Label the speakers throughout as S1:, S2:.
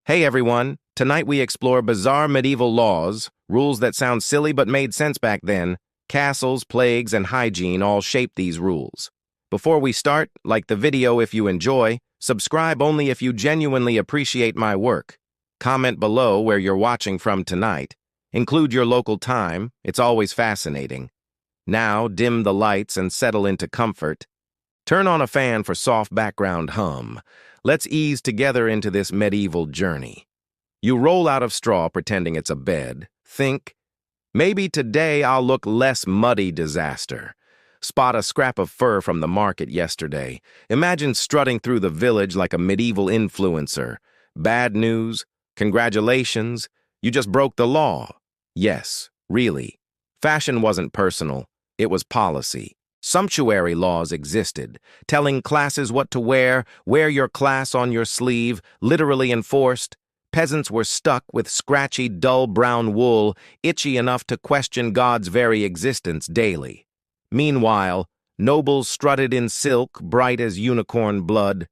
S1: Hey everyone, tonight we explore bizarre medieval laws, rules that sound silly but made sense back then. Castles, plagues, and hygiene all shaped these rules. Before we start, like the video if you enjoy, subscribe only if you genuinely appreciate my work. Comment below where you're watching from tonight. Include your local time, it's always fascinating. Now, dim the lights and settle into comfort. Turn on a fan for soft background hum. Let's ease together into this medieval journey. You roll out of straw pretending it's a bed. Think, maybe today I'll look less muddy disaster. Spot a scrap of fur from the market yesterday. Imagine strutting through the village like a medieval influencer. Bad news? Congratulations, you just broke the law. Yes, really. Fashion wasn't personal, it was policy. Sumptuary laws existed, telling classes what to wear your class on your sleeve, literally enforced. Peasants were stuck with scratchy, dull brown wool, itchy enough to question God's very existence daily. Meanwhile, nobles strutted in silk, bright as unicorn blood.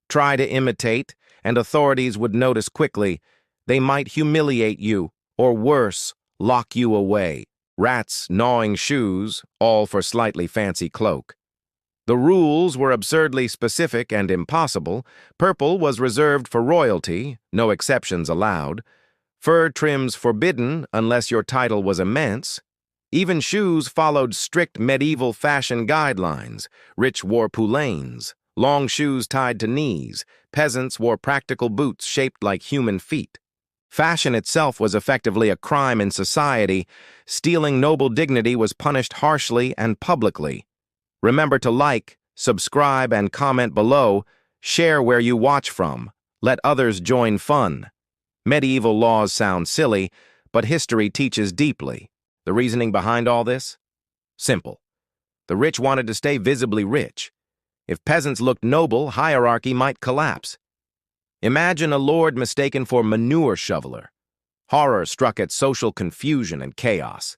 S1: Try to imitate, and authorities would notice quickly. They might humiliate you, or worse, lock you away. Rats gnawing shoes, all for slightly fancy cloak. The rules were absurdly specific and impossible. Purple was reserved for royalty, no exceptions allowed. Fur trims forbidden unless your title was immense. Even shoes followed strict medieval fashion guidelines. Rich wore poulaines, long shoes tied to knees. Peasants wore practical boots shaped like human feet. Fashion itself was effectively a crime in society. Stealing noble dignity was punished harshly and publicly. Remember to like, subscribe, and comment below. Share where you watch from. Let others join fun. Medieval laws sound silly, but history teaches deeply. The reasoning behind all this? Simple. The rich wanted to stay visibly rich. If peasants looked noble, hierarchy might collapse. Imagine a lord mistaken for manure shoveler. Horror struck at social confusion and chaos.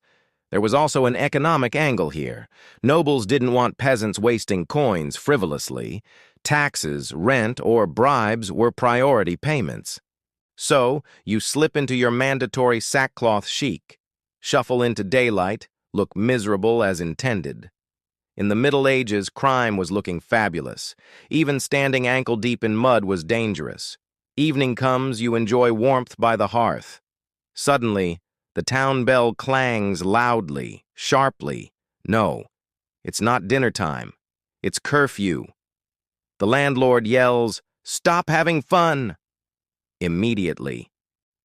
S1: There was also an economic angle here. Nobles didn't want peasants wasting coins frivolously. Taxes, rent, or bribes were priority payments. So, you slip into your mandatory sackcloth chic, shuffle into daylight, look miserable as intended. In the Middle Ages, crime was looking fabulous. Even standing ankle-deep in mud was dangerous. Evening comes, you enjoy warmth by the hearth. Suddenly, the town bell clangs loudly, sharply. No, it's not dinner time. It's curfew. The landlord yells, "Stop having fun!" Immediately.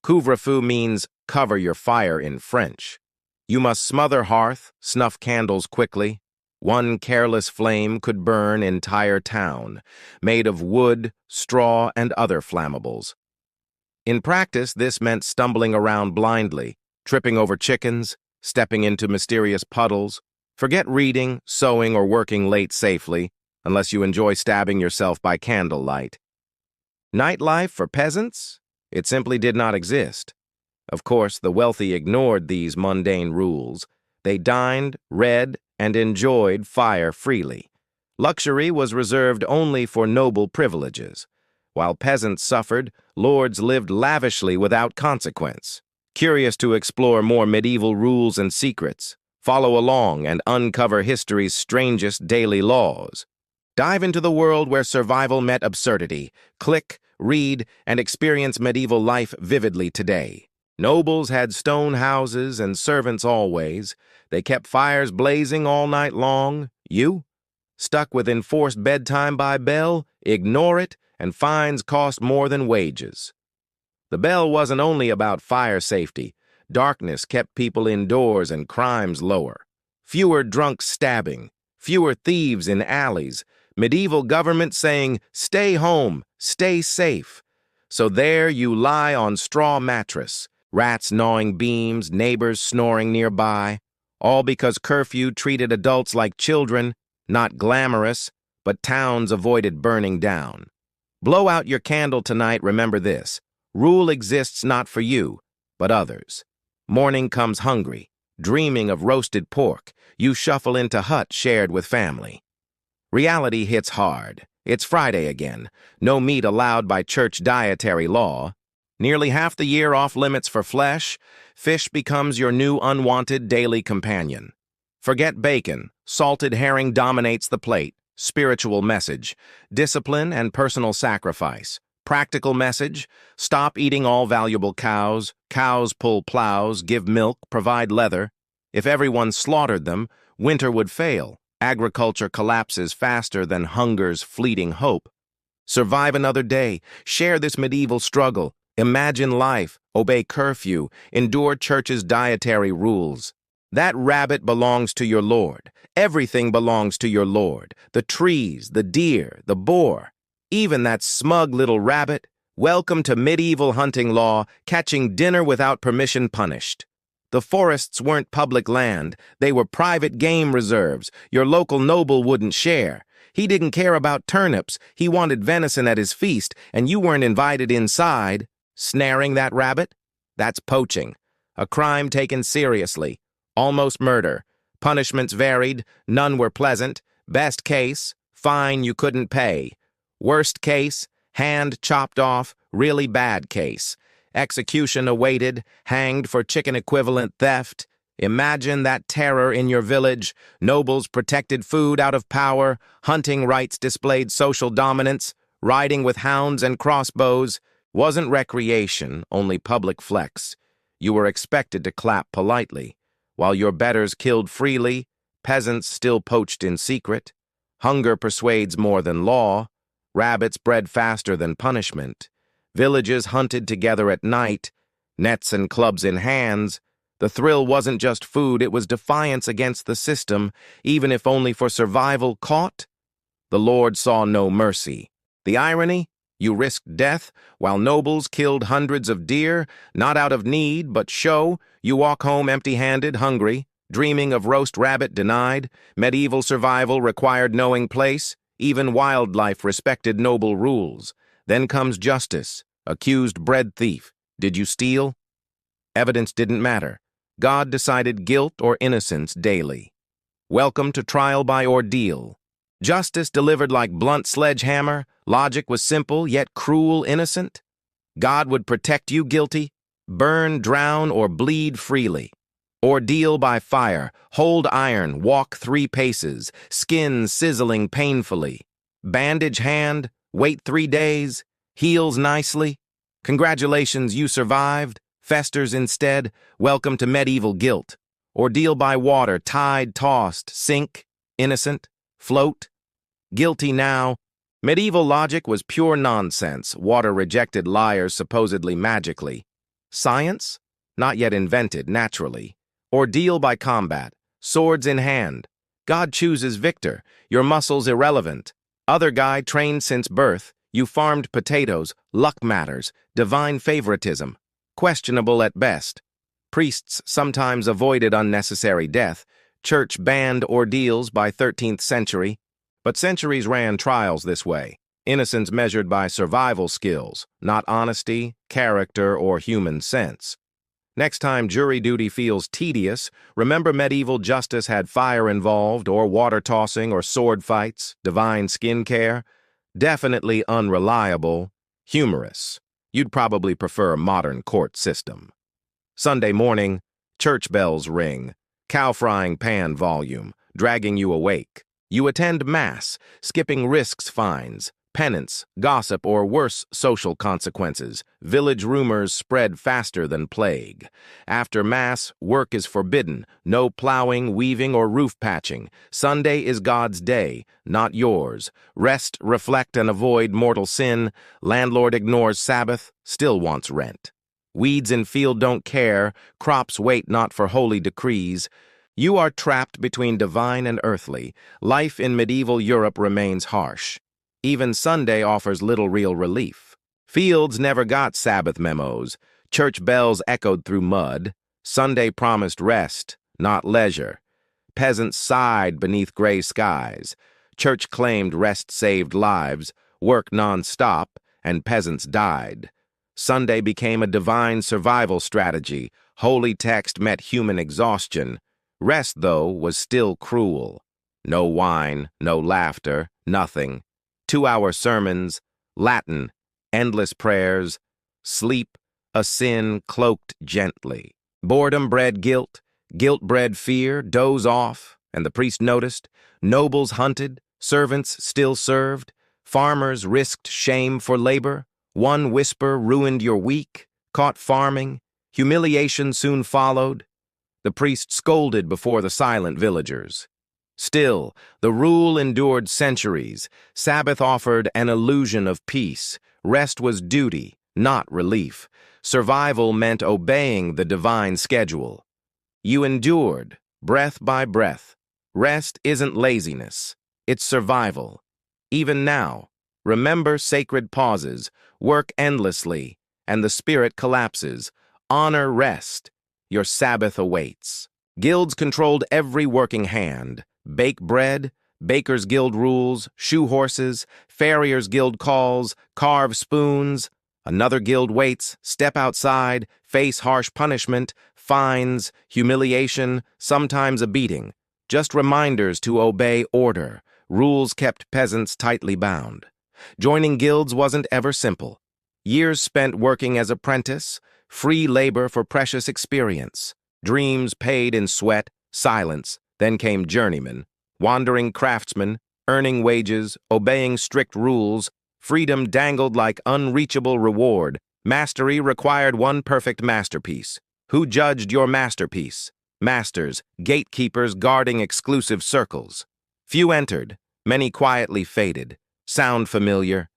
S1: Couvre-feu means cover your fire in French. You must smother hearth, snuff candles quickly. One careless flame could burn entire town, made of wood, straw, and other flammables. In practice, this meant stumbling around blindly, tripping over chickens, stepping into mysterious puddles. Forget reading, sewing, or working late safely, unless you enjoy stabbing yourself by candlelight. Nightlife for peasants? It simply did not exist. Of course, the wealthy ignored these mundane rules. They dined, read, and enjoyed fire freely. Luxury was reserved only for noble privileges. While peasants suffered, lords lived lavishly without consequence. Curious to explore more medieval rules and secrets? Follow along and uncover history's strangest daily laws. Dive into the world where survival met absurdity. Click, read, and experience medieval life vividly today. Nobles had stone houses and servants always. They kept fires blazing all night long. You? Stuck with enforced bedtime by bell? Ignore it, and fines cost more than wages. The bell wasn't only about fire safety. Darkness kept people indoors and crimes lower. Fewer drunk stabbing, fewer thieves in alleys. Medieval government saying, "Stay home, stay safe." So there you lie on straw mattress. Rats gnawing beams, neighbors snoring nearby, all because curfew treated adults like children, not glamorous, but towns avoided burning down. Blow out your candle tonight, remember this. Rule exists not for you, but others. Morning comes hungry, dreaming of roasted pork. You shuffle into hut shared with family. Reality hits hard. It's Friday again. No meat allowed by church dietary law. Nearly half the year off limits for flesh, fish becomes your new unwanted daily companion. Forget bacon, salted herring dominates the plate. Spiritual message, discipline and personal sacrifice. Practical message, stop eating all valuable cows. Cows pull plows, give milk, provide leather. If everyone slaughtered them, winter would fail. Agriculture collapses faster than hunger's fleeting hope. Survive another day. Share this medieval struggle. Imagine life. Obey curfew. Endure church's dietary rules. That rabbit belongs to your Lord. Everything belongs to your Lord. The trees, the deer, the boar. Even that smug little rabbit. Welcome to medieval hunting law, catching dinner without permission punished. The forests weren't public land. They were private game reserves. Your local noble wouldn't share. He didn't care about turnips. He wanted venison at his feast, and you weren't invited inside. Snaring that rabbit? That's poaching. A crime taken seriously. Almost murder. Punishments varied. None were pleasant. Best case, fine you couldn't pay. Worst case, hand chopped off. Really bad case. Execution awaited. Hanged for chicken-equivalent theft. Imagine that terror in your village. Nobles protected food out of power. Hunting rights displayed social dominance. Riding with hounds and crossbows wasn't recreation, only public flex. You were expected to clap politely. While your betters killed freely, peasants still poached in secret. Hunger persuades more than law. Rabbits bred faster than punishment. Villages hunted together at night, nets and clubs in hands. The thrill wasn't just food, it was defiance against the system, even if only for survival. Caught? The Lord saw no mercy. The irony? You risked death, while nobles killed hundreds of deer, not out of need, but show. You walk home empty-handed, hungry, dreaming of roast rabbit denied. Medieval survival required knowing place. Even wildlife respected noble rules. Then comes justice. Accused bread thief. Did you steal? Evidence didn't matter. God decided guilt or innocence daily. Welcome to trial by ordeal. Justice delivered like blunt sledgehammer. Logic was simple, yet cruel, innocent. God would protect you guilty. Burn, drown, or bleed freely. Ordeal by fire. Hold iron, walk 3 paces. Skin sizzling painfully. Bandage hand, wait 3 days. Heals nicely. Congratulations, you survived. Festers instead. Welcome to medieval guilt. Ordeal by water, tide tossed, sink, innocent, float. Guilty now. Medieval logic was pure nonsense. Water rejected liars supposedly magically. Science? Not yet invented naturally. Ordeal by combat. Swords in hand. God chooses victor. Your muscles irrelevant. Other guy trained since birth. You farmed potatoes. Luck matters. Divine favoritism. Questionable at best. Priests sometimes avoided unnecessary death. Church banned ordeals by 13th century. But centuries ran trials this way. Innocence measured by survival skills, not honesty, character, or human sense. Next time jury duty feels tedious, remember medieval justice had fire involved, or water tossing, or sword fights, divine skincare. Definitely unreliable, humorous. You'd probably prefer a modern court system. Sunday morning, church bells ring, cow frying pan volume, dragging you awake. You attend Mass, skipping risks fines, penance, gossip, or worse social consequences. Village rumors spread faster than plague. After Mass, work is forbidden. No plowing, weaving, or roof patching. Sunday is God's day, not yours. Rest, reflect, and avoid mortal sin. Landlord ignores Sabbath, still wants rent. Weeds in field don't care. Crops wait not for holy decrees. You are trapped between divine and earthly. Life in medieval Europe remains harsh. Even Sunday offers little real relief. Fields never got Sabbath memos. Church bells echoed through mud. Sunday promised rest, not leisure. Peasants sighed beneath gray skies. Church claimed rest saved lives, work non-stop, and peasants died. Sunday became a divine survival strategy. Holy text met human exhaustion. Rest, though, was still cruel. No wine, no laughter, nothing. 2-hour sermons, Latin, endless prayers, sleep, a sin cloaked gently. Boredom bred guilt, guilt bred fear, doze off, and the priest noticed, nobles hunted, servants still served, farmers risked shame for labor, one whisper ruined your week, caught farming, humiliation soon followed. The priest scolded before the silent villagers. Still, the rule endured centuries. Sabbath offered an illusion of peace. Rest was duty, not relief. Survival meant obeying the divine schedule. You endured, breath by breath. Rest isn't laziness, it's survival. Even now, remember sacred pauses, work endlessly, and the spirit collapses. Honor rest. Your Sabbath awaits. Guilds controlled every working hand. Bake bread, Bakers' Guild rules, shoe horses, Farriers' Guild calls, carve spoons. Another guild waits, step outside, face harsh punishment, fines, humiliation, sometimes a beating. Just reminders to obey order. Rules kept peasants tightly bound. Joining guilds wasn't ever simple. Years spent working as apprentice, free labor for precious experience. Dreams paid in sweat, silence. Then came journeymen, wandering craftsmen, earning wages, obeying strict rules. Freedom dangled like unreachable reward. Mastery required one perfect masterpiece. Who judged your masterpiece? Masters, gatekeepers guarding exclusive circles. Few entered, many quietly faded. Sound familiar?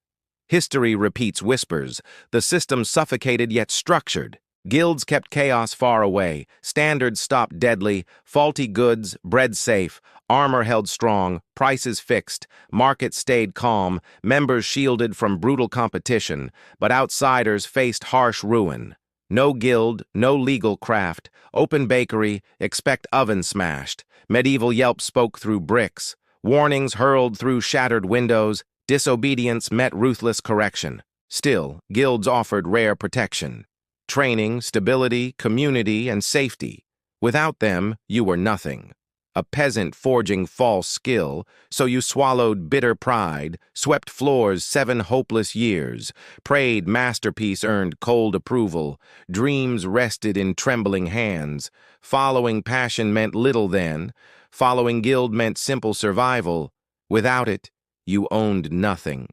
S1: History repeats whispers. The system suffocated yet structured. Guilds kept chaos far away. Standards stopped deadly. Faulty goods, bred safe. Armor held strong. Prices fixed. Markets stayed calm. Members shielded from brutal competition. But outsiders faced harsh ruin. No guild, no legal craft. Open bakery, expect oven smashed. Medieval Yelp spoke through bricks. Warnings hurled through shattered windows. Disobedience met ruthless correction. Still, guilds offered rare protection. Training, stability, community, and safety. Without them, you were nothing. A peasant forging false skill, so you swallowed bitter pride, swept floors 7 hopeless years, prayed masterpiece earned cold approval, dreams rested in trembling hands. Following passion meant little then. Following guild meant simple survival. Without it, you owned nothing.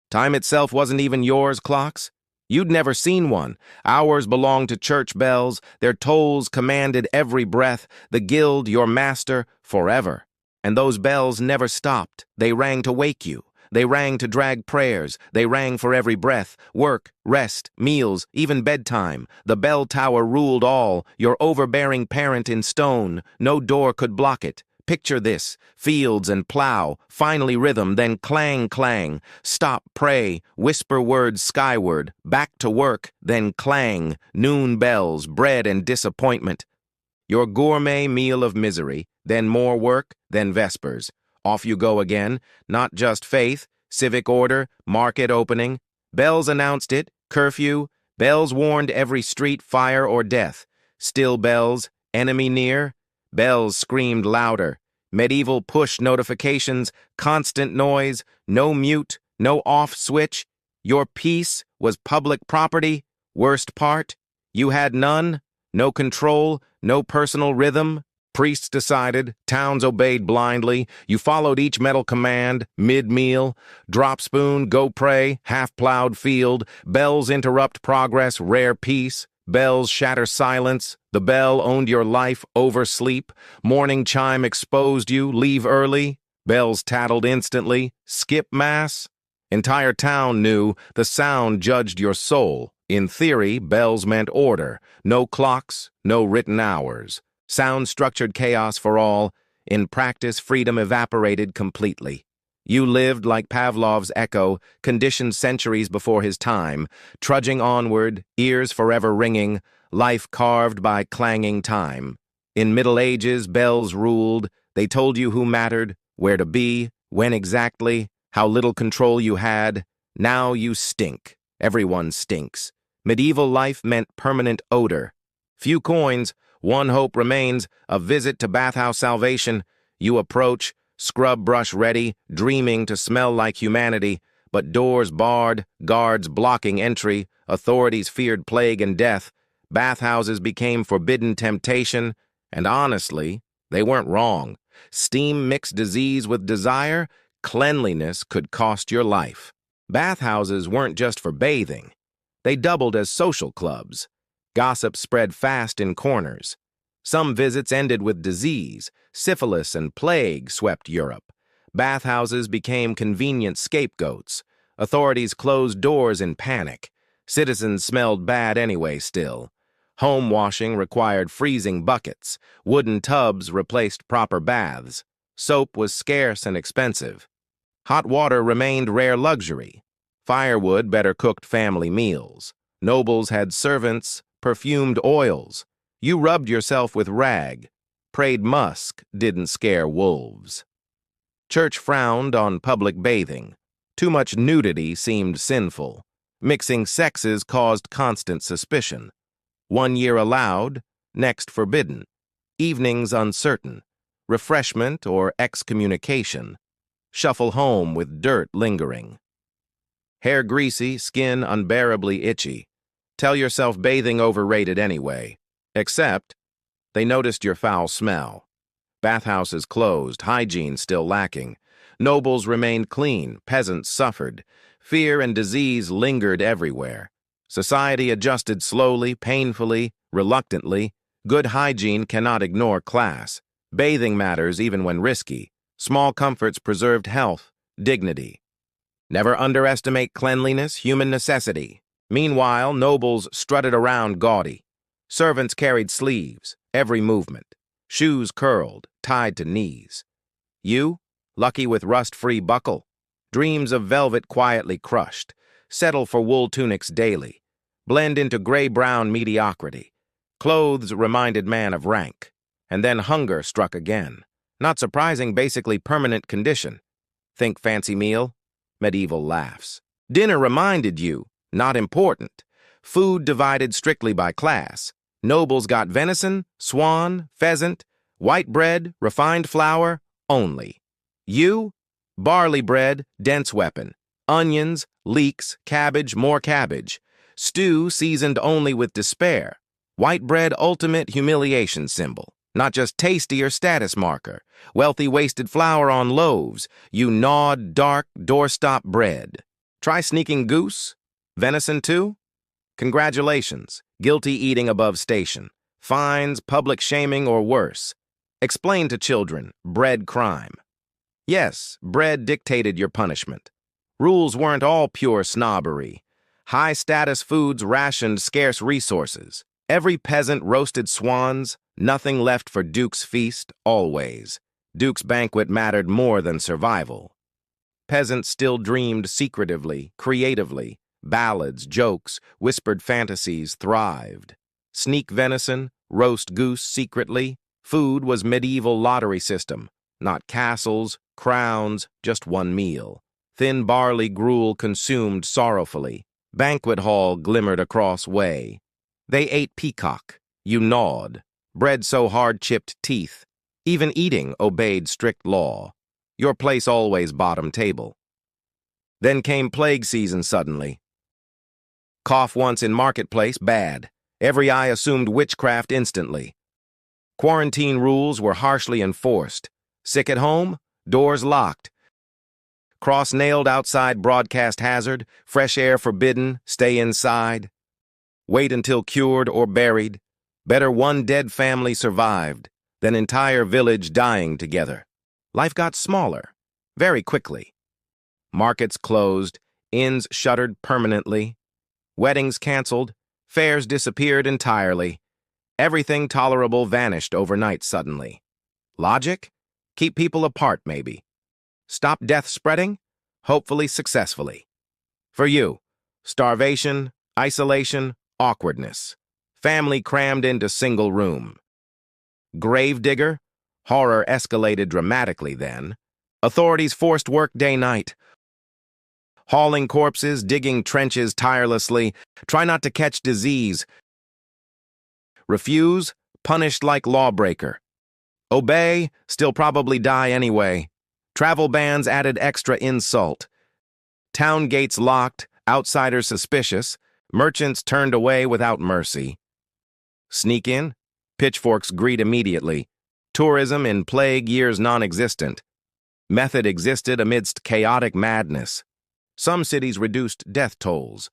S1: Time itself wasn't even yours, clocks. You'd never seen one. Hours belonged to church bells. Their tolls commanded every breath. The guild, your master, forever. And those bells never stopped. They rang to wake you. They rang to drag prayers. They rang for every breath. Work, rest, meals, even bedtime. The bell tower ruled all. Your overbearing parent in stone. No door could block it. Picture this, fields and plow, finally rhythm, then clang, clang. Stop, pray, whisper words skyward, back to work, then clang, noon bells, bread and disappointment. Your gourmet meal of misery, then more work, then vespers. Off you go again, not just faith, civic order, market opening. Bells announced it, curfew, bells warned every street fire or death. Still bells, enemy near. Bells screamed louder. Medieval push notifications, constant noise, no mute, no off switch. Your peace was public property. Worst part, you had none, no control, no personal rhythm. Priests decided, towns obeyed blindly. You followed each metal command, mid-meal. Drop spoon, go pray, half-plowed field. Bells interrupt progress, rare peace. Bells shatter silence. The bell owned your life, oversleep. Morning chime exposed you, leave early. Bells tattled instantly, skip mass. Entire town knew, the sound judged your soul. In theory, bells meant order. No clocks, no written hours. Sound structured chaos for all. In practice, freedom evaporated completely. You lived like Pavlov's echo, conditioned centuries before his time, trudging onward, ears forever ringing, life carved by clanging time. In Middle Ages, bells ruled. They told you who mattered, where to be, when exactly, how little control you had. Now you stink. Everyone stinks. Medieval life meant permanent odor. Few coins, one hope remains, a visit to bathhouse salvation. You approach, scrub brush ready, dreaming to smell like humanity, but doors barred, guards blocking entry, authorities feared plague and death, bathhouses became forbidden temptation, and honestly, they weren't wrong. Steam mixed disease with desire, cleanliness could cost your life. Bathhouses weren't just for bathing. They doubled as social clubs. Gossip spread fast in corners. Some visits ended with disease. Syphilis and plague swept Europe. Bathhouses became convenient scapegoats. Authorities closed doors in panic. Citizens smelled bad anyway still. Home washing required freezing buckets. Wooden tubs replaced proper baths. Soap was scarce and expensive. Hot water remained rare luxury. Firewood better cooked family meals. Nobles had servants, perfumed oils. You rubbed yourself with rag. Prayed musk didn't scare wolves. Church frowned on public bathing. Too much nudity seemed sinful. Mixing sexes caused constant suspicion. 1 year allowed, next forbidden. Evenings uncertain. Refreshment or excommunication. Shuffle home with dirt lingering. Hair greasy, skin unbearably itchy. Tell yourself bathing overrated anyway. Except, they noticed your foul smell. Bathhouses closed, hygiene still lacking. Nobles remained clean, peasants suffered. Fear and disease lingered everywhere. Society adjusted slowly, painfully, reluctantly. Good hygiene cannot ignore class. Bathing matters even when risky. Small comforts preserved health, dignity. Never underestimate cleanliness, human necessity. Meanwhile, nobles strutted around gaudy. Servants carried sleeves, every movement. Shoes curled, tied to knees. You, lucky with rust-free buckle. Dreams of velvet quietly crushed. Settle for wool tunics daily. Blend into gray-brown mediocrity. Clothes reminded man of rank. And then hunger struck again. Not surprising, basically permanent condition. Think fancy meal? Medieval laughs. Dinner reminded you, not important. Food divided strictly by class. Nobles got venison, swan, pheasant, white bread, refined flour, only. You? Barley bread, dense weapon. Onions, leeks, cabbage, more cabbage. Stew seasoned only with despair. White bread, ultimate humiliation symbol. Not just tasty or status marker. Wealthy wasted flour on loaves. You gnawed dark, doorstop bread. Try sneaking goose? Venison too? Congratulations. Guilty eating above station. Fines, public shaming, or worse. Explain to children, bread crime. Yes, bread dictated your punishment. Rules weren't all pure snobbery. High-status foods rationed scarce resources. Every peasant roasted swans, nothing left for Duke's feast, always. Duke's banquet mattered more than survival. Peasants still dreamed secretively, creatively. Ballads, jokes, whispered fantasies thrived. Sneak venison, roast goose secretly. Food was medieval lottery system. Not castles, crowns, just one meal. Thin barley gruel consumed sorrowfully. Banquet hall glimmered across way. They ate peacock. You gnawed. Bread so hard chipped teeth. Even eating obeyed strict law. Your place always bottom table. Then came plague season suddenly. Cough once in marketplace, bad. Every eye assumed witchcraft instantly. Quarantine rules were harshly enforced. Sick at home? Doors locked. Cross nailed outside broadcast hazard, fresh air forbidden, stay inside. Wait until cured or buried. Better one dead family survived than entire village dying together. Life got smaller, very quickly. Markets closed, inns shuttered permanently. Weddings canceled, fairs disappeared entirely. Everything tolerable vanished overnight suddenly. Logic? Keep people apart, maybe. Stop death spreading? Hopefully successfully. For you, starvation, isolation, awkwardness. Family crammed into single room. Gravedigger? Horror escalated dramatically then. Authorities forced work day-night. Hauling corpses, digging trenches tirelessly. Try not to catch disease. Refuse? Punished like lawbreaker. Obey? Still probably die anyway. Travel bans added extra insult. Town gates locked, outsiders suspicious, merchants turned away without mercy. Sneak in? Pitchforks greet immediately. Tourism in plague years non-existent. Method existed amidst chaotic madness. Some cities reduced death tolls.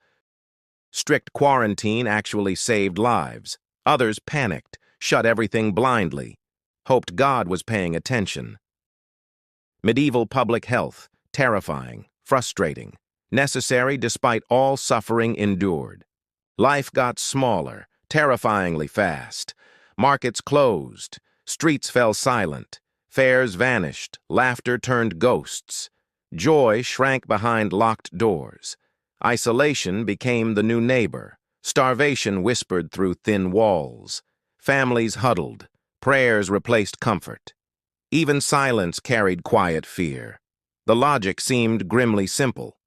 S1: Strict quarantine actually saved lives. Others panicked, shut everything blindly, hoped God was paying attention. Medieval public health, terrifying, frustrating, necessary despite all suffering endured. Life got smaller, terrifyingly fast. Markets closed, streets fell silent, fairs vanished, laughter turned ghosts. Joy shrank behind locked doors. Isolation became the new neighbor. Starvation whispered through thin walls. Families huddled. Prayers replaced comfort. Even silence carried quiet fear. The logic seemed grimly simple.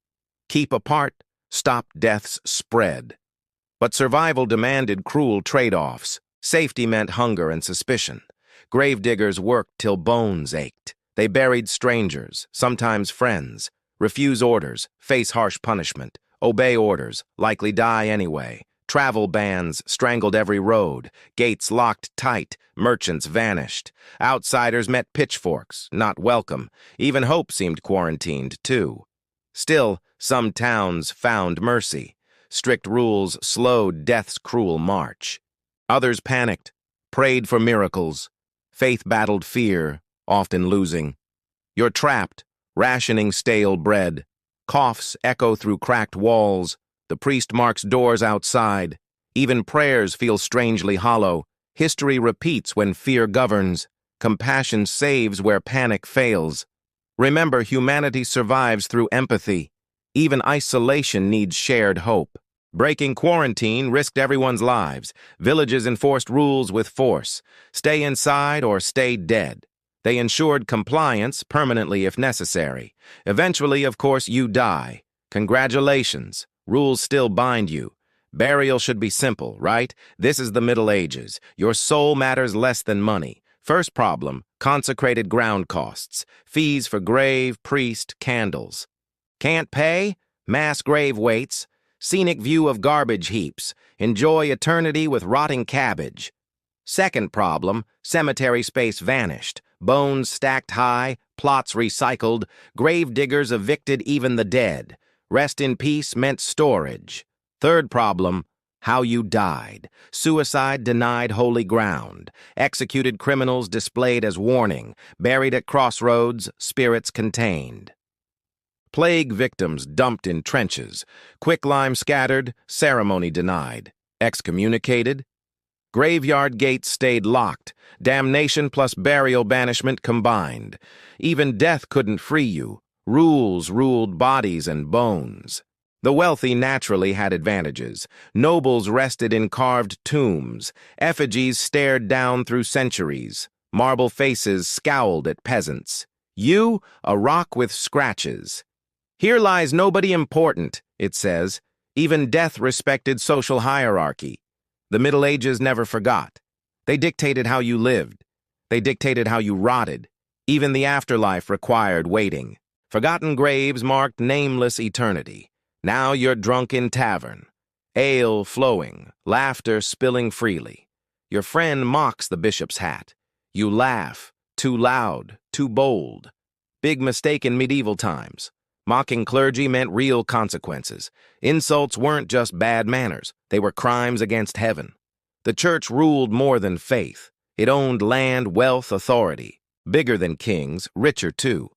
S1: Keep apart, stop death's spread. But survival demanded cruel trade-offs. Safety meant hunger and suspicion. Gravediggers worked till bones ached. They buried strangers, sometimes friends. Refuse orders, face harsh punishment. Obey orders, likely die anyway. Travel bans strangled every road. Gates locked tight, merchants vanished. Outsiders met pitchforks, not welcome. Even hope seemed quarantined, too. Still, some towns found mercy. Strict rules slowed death's cruel march. Others panicked, prayed for miracles. Faith battled fear, often losing. You're trapped, rationing stale bread. Coughs echo through cracked walls. The priest marks doors outside. Even prayers feel strangely hollow. History repeats when fear governs. Compassion saves where panic fails. Remember, humanity survives through empathy. Even isolation needs shared hope. Breaking quarantine risked everyone's lives. Villages enforced rules with force. Stay inside or stay dead. They ensured compliance permanently if necessary. Eventually, of course, you die. Congratulations. Rules still bind you. Burial should be simple, right? This is the Middle Ages. Your soul matters less than money. First problem, consecrated ground costs. Fees for grave, priest, candles. Can't pay? Mass grave waits. Scenic view of garbage heaps. Enjoy eternity with rotting cabbage. Second problem, cemetery space vanished. Bones stacked high, plots recycled. Grave diggers evicted even the dead. Rest in peace meant storage. Third problem, how you died. Suicide denied holy ground. Executed criminals displayed as warning. Buried at crossroads, spirits contained. Plague victims dumped in trenches. Quicklime scattered, ceremony denied. Excommunicated. Graveyard gates stayed locked. Damnation plus burial banishment combined. Even death couldn't free you. Rules ruled bodies and bones. The wealthy naturally had advantages. Nobles rested in carved tombs. Effigies stared down through centuries. Marble faces scowled at peasants. You, a rock with scratches. Here lies nobody important, it says. Even death respected social hierarchy. The Middle Ages never forgot. They dictated how you lived. They dictated how you rotted. Even the afterlife required waiting. Forgotten graves marked nameless eternity. Now you're drunk in tavern. Ale flowing, laughter spilling freely. Your friend mocks the bishop's hat. You laugh, too loud, too bold. Big mistake in medieval times. Mocking clergy meant real consequences. Insults weren't just bad manners. They were crimes against heaven. The church ruled more than faith. It owned land, wealth, authority. Bigger than kings, richer too.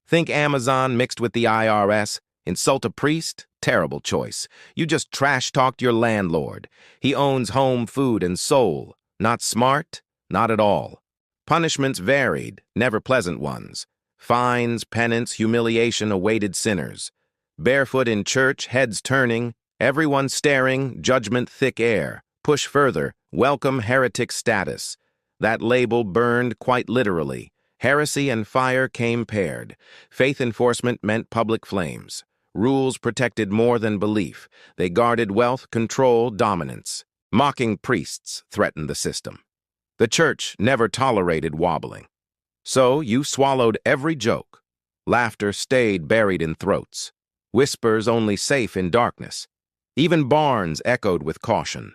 S1: Think Amazon mixed with the IRS. Insult a priest? Terrible choice. You just trash-talked your landlord. He owns home, food, and soul. Not smart? Not at all. Punishments varied, never pleasant ones. Fines, penance, humiliation awaited sinners. Barefoot in church, heads turning, everyone staring, judgment thick air. Push further, welcome heretic status. That label burned quite literally. Heresy and fire came paired. Faith enforcement meant public flames. Rules protected more than belief. They guarded wealth, control, dominance. Mocking priests threatened the system. The church never tolerated wobbling. So you swallowed every joke. Laughter stayed buried in throats. whispers only safe in darkness. Even barns echoed with caution.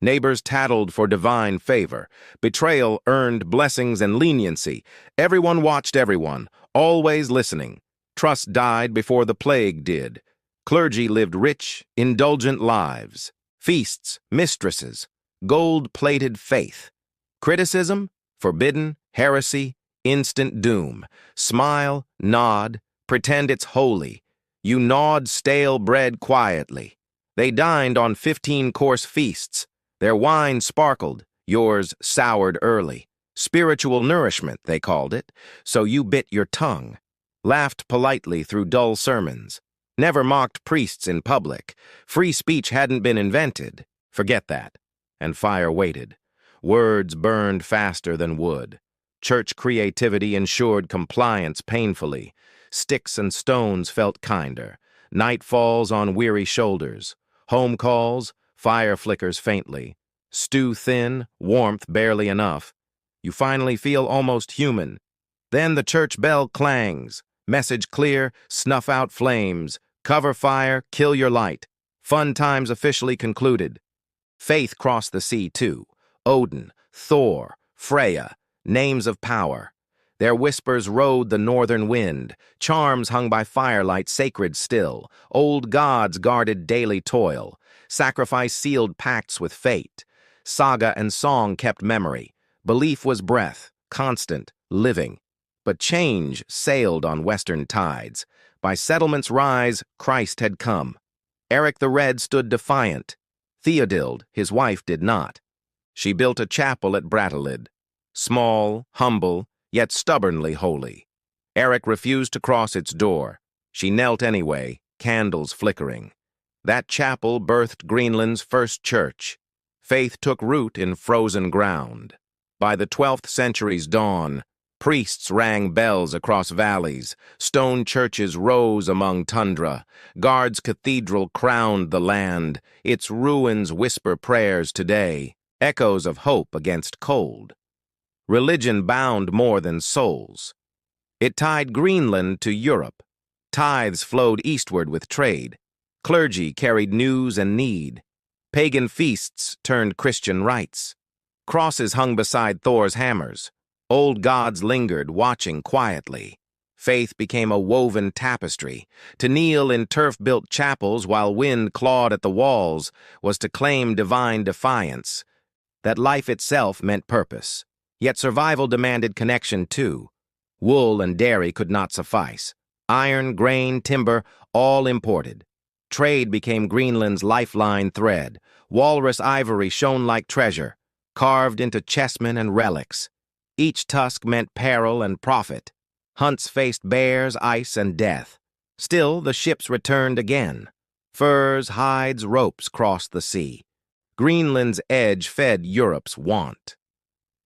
S1: Neighbors tattled for divine favor. Betrayal earned blessings and leniency. Everyone watched everyone, always listening. Trust died before the plague did. Clergy lived rich, indulgent lives. Feasts, mistresses, gold-plated faith. Criticism, forbidden, heresy, instant doom. Smile, nod, pretend it's holy. You gnawed stale bread quietly. They dined on 15-course feasts. Their wine sparkled, yours soured early. Spiritual nourishment, they called it, so you bit your tongue. Laughed politely through dull sermons. Never mocked priests in public. Free speech hadn't been invented. Forget that. And fire waited. Words burned faster than wood. Church creativity ensured compliance painfully. Sticks and stones felt kinder. Night falls on weary shoulders. Home calls, fire flickers faintly. Stew thin, warmth barely enough. You finally feel almost human. Then the church bell clangs. Message clear, snuff out flames. Cover fire, kill your light. Fun times officially concluded. Faith crossed the sea too. Odin, Thor, Freya, names of power. Their whispers rode the northern wind. Charms hung by firelight sacred still. Old gods guarded daily toil. Sacrifice sealed pacts with fate. Saga and song kept memory. Belief was breath, constant, living. But change sailed on western tides. By settlement's rise, Christ had come. Eric the Red stood defiant. Theodild, his wife, did not. She built a chapel at Brattahlid. Small, humble, yet stubbornly holy. Eric refused to cross its door. She knelt anyway, candles flickering. That chapel birthed Greenland's first church. Faith took root in frozen ground. By the 12th century's dawn, priests rang bells across valleys. Stone churches rose among tundra. Guard's cathedral crowned the land. Its ruins whisper prayers today, echoes of hope against cold. Religion bound more than souls. It tied Greenland to Europe. Tithes flowed eastward with trade. Clergy carried news and need. Pagan feasts turned Christian rites. Crosses hung beside Thor's hammers. Old gods lingered, watching quietly. Faith became a woven tapestry. To kneel in turf-built chapels while wind clawed at the walls was to claim divine defiance. That life itself meant purpose. Yet survival demanded connection too. Wool and dairy could not suffice. Iron, grain, timber, all imported. Trade became Greenland's lifeline thread. Walrus ivory shone like treasure, carved into chessmen and relics. Each tusk meant peril and profit. Hunts faced bears, ice, and death. Still, the ships returned again. Furs, hides, ropes crossed the sea. Greenland's edge fed Europe's want.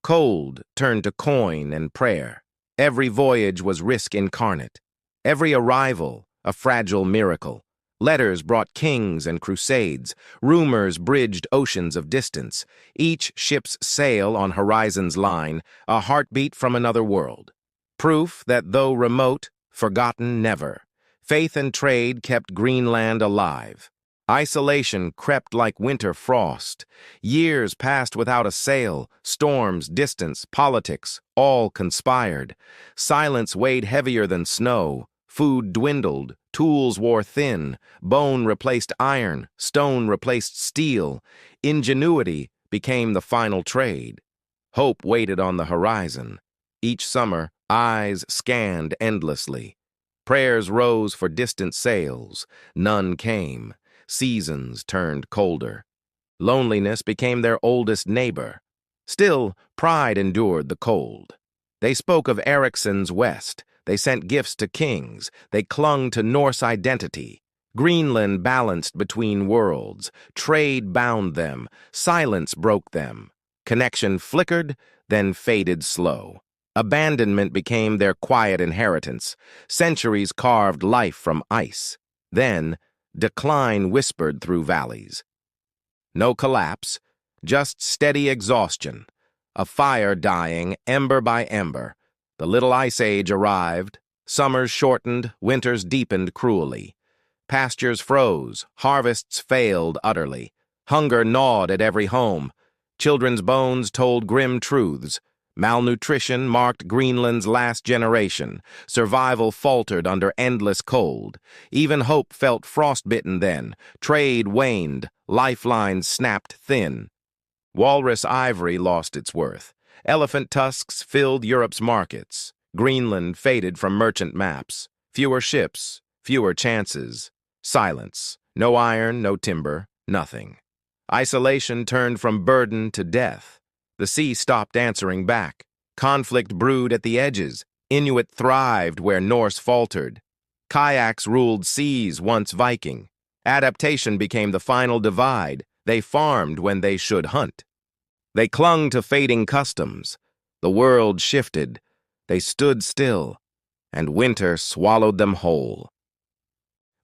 S1: Cold turned to coin and prayer. Every voyage was risk incarnate. Every arrival, a fragile miracle. Letters brought kings and crusades. Rumors bridged oceans of distance. Each ship's sail on horizon's line, a heartbeat from another world. Proof that though remote, forgotten never. Faith and trade kept Greenland alive. Isolation crept like winter frost. Years passed without a sail. Storms, distance, politics, all conspired. Silence weighed heavier than snow. Food dwindled. Tools wore thin. Bone replaced iron. Stone replaced steel. Ingenuity became the final trade. Hope waited on the horizon. Each summer, eyes scanned endlessly. Prayers rose for distant sails. None came. Seasons turned colder. Loneliness became their oldest neighbor. Still, pride endured the cold. They spoke of Ericsson's West. They sent gifts to kings. They clung to Norse identity. Greenland balanced between worlds. Trade bound them. Silence broke them. Connection flickered, then faded slow. Abandonment became their quiet inheritance. Centuries carved life from ice. Then, decline whispered through valleys. No collapse, just steady exhaustion. A fire dying, ember by ember. The little ice age arrived. Summers shortened, winters deepened cruelly. Pastures froze, harvests failed utterly. Hunger gnawed at every home. Children's bones told grim truths. Malnutrition marked Greenland's last generation. Survival faltered under endless cold. Even hope felt frostbitten then. Trade waned. Lifelines snapped thin. Walrus ivory lost its worth. Elephant tusks filled Europe's markets. Greenland faded from merchant maps. Fewer ships, fewer chances. Silence. No iron, no timber, nothing. Isolation turned from burden to death. The sea stopped answering back. Conflict brewed at the edges. Inuit thrived where Norse faltered. Kayaks ruled seas once Viking. Adaptation became the final divide. They farmed when they should hunt. They clung to fading customs. The world shifted. They stood still, and winter swallowed them whole.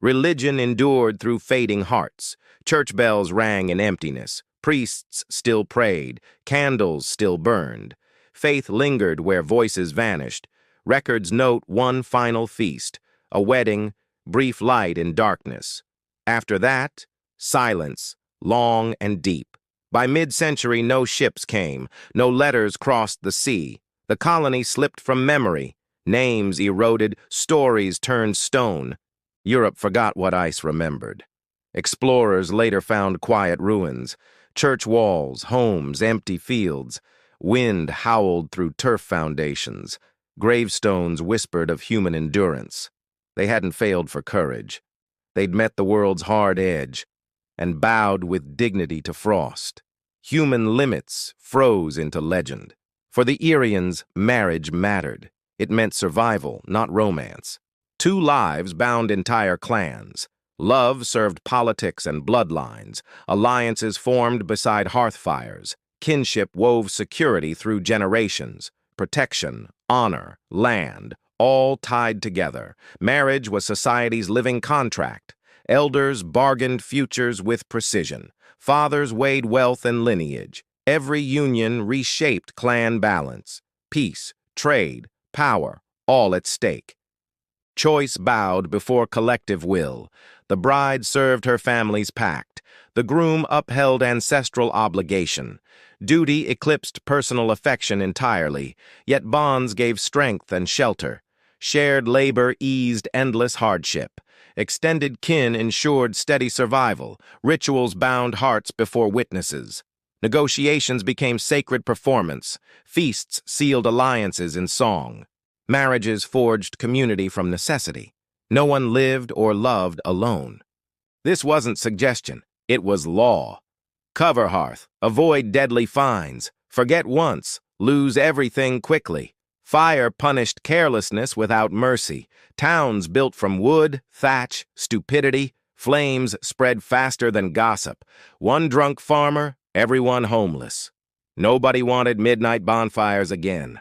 S1: Religion endured through fading hearts. Church bells rang in emptiness. Priests still prayed. Candles still burned. Faith lingered where voices vanished. Records note one final feast, a wedding, brief light in darkness. After that, silence, long and deep. By mid-century, no ships came. No letters crossed the sea. The colony slipped from memory. Names eroded, stories turned stone. Europe forgot what ice remembered. Explorers later found quiet ruins, church walls, homes, empty fields. Wind howled through turf foundations. Gravestones whispered of human endurance. They hadn't failed for courage. They'd met the world's hard edge and bowed with dignity to frost. Human limits froze into legend. For the Ereians, marriage mattered. It meant survival, not romance. Two lives bound entire clans. Love served politics and bloodlines. Alliances formed beside hearthfires. Kinship wove security through generations. Protection, honor, land, all tied together. Marriage was society's living contract. Elders bargained futures with precision. Fathers weighed wealth and lineage. Every union reshaped clan balance. Peace, trade, power, all at stake. Choice bowed before collective will. The bride served her family's pact. The groom upheld ancestral obligation. Duty eclipsed personal affection entirely, yet bonds gave strength and shelter. Shared labor eased endless hardship. Extended kin ensured steady survival. Rituals bound hearts before witnesses. Negotiations became sacred performance. Feasts sealed alliances in song. Marriages forged community from necessity. No one lived or loved alone. This wasn't suggestion. It was law. Cover hearth. Avoid deadly fines. Forget once. Lose everything quickly. Fire punished carelessness without mercy. Towns built from wood, thatch, stupidity. Flames spread faster than gossip. One drunk farmer, everyone homeless. Nobody wanted midnight bonfires again.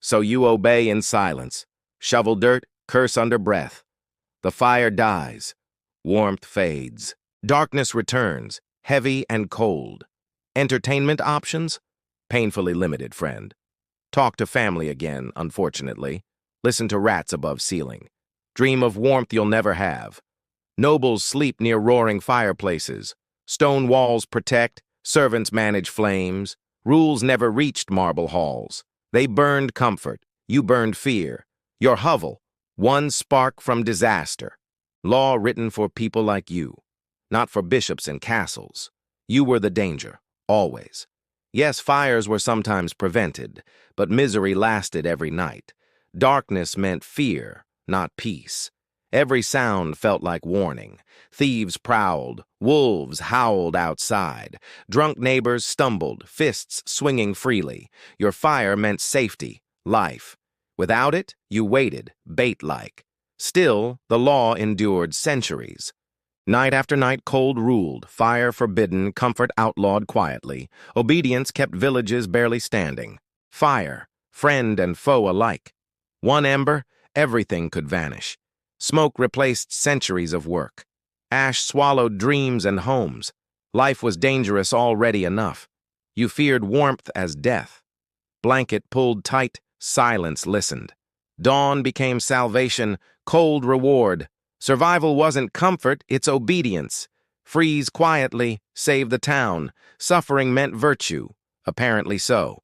S1: So you obey in silence. Shovel dirt, curse under breath. The fire dies. Warmth fades. Darkness returns, heavy and cold. Entertainment options? Painfully limited, friend. Talk to family again, unfortunately. Listen to rats above ceiling. Dream of warmth you'll never have. Nobles sleep near roaring fireplaces. Stone walls protect, servants manage flames. Rules never reached marble halls. They burned comfort, you burned fear. Your hovel, one spark from disaster. Law written for people like you, not for bishops and castles. You were the danger, always. Yes, fires were sometimes prevented, but misery lasted every night. Darkness meant fear, not peace. Every sound felt like warning. Thieves prowled, wolves howled outside. Drunk neighbors stumbled, fists swinging freely. Your fire meant safety, life. Without it, you waited, bait-like. Still, the law endured centuries. Night after night, cold ruled, fire forbidden, comfort outlawed quietly. Obedience kept villages barely standing. Fire, friend and foe alike. One ember, everything could vanish. Smoke replaced centuries of work. Ash swallowed dreams and homes. Life was dangerous already enough. You feared warmth as death. Blanket pulled tight, silence listened. Dawn became salvation, cold reward. Survival wasn't comfort, it's obedience. Freeze quietly, save the town. Suffering meant virtue. Apparently so.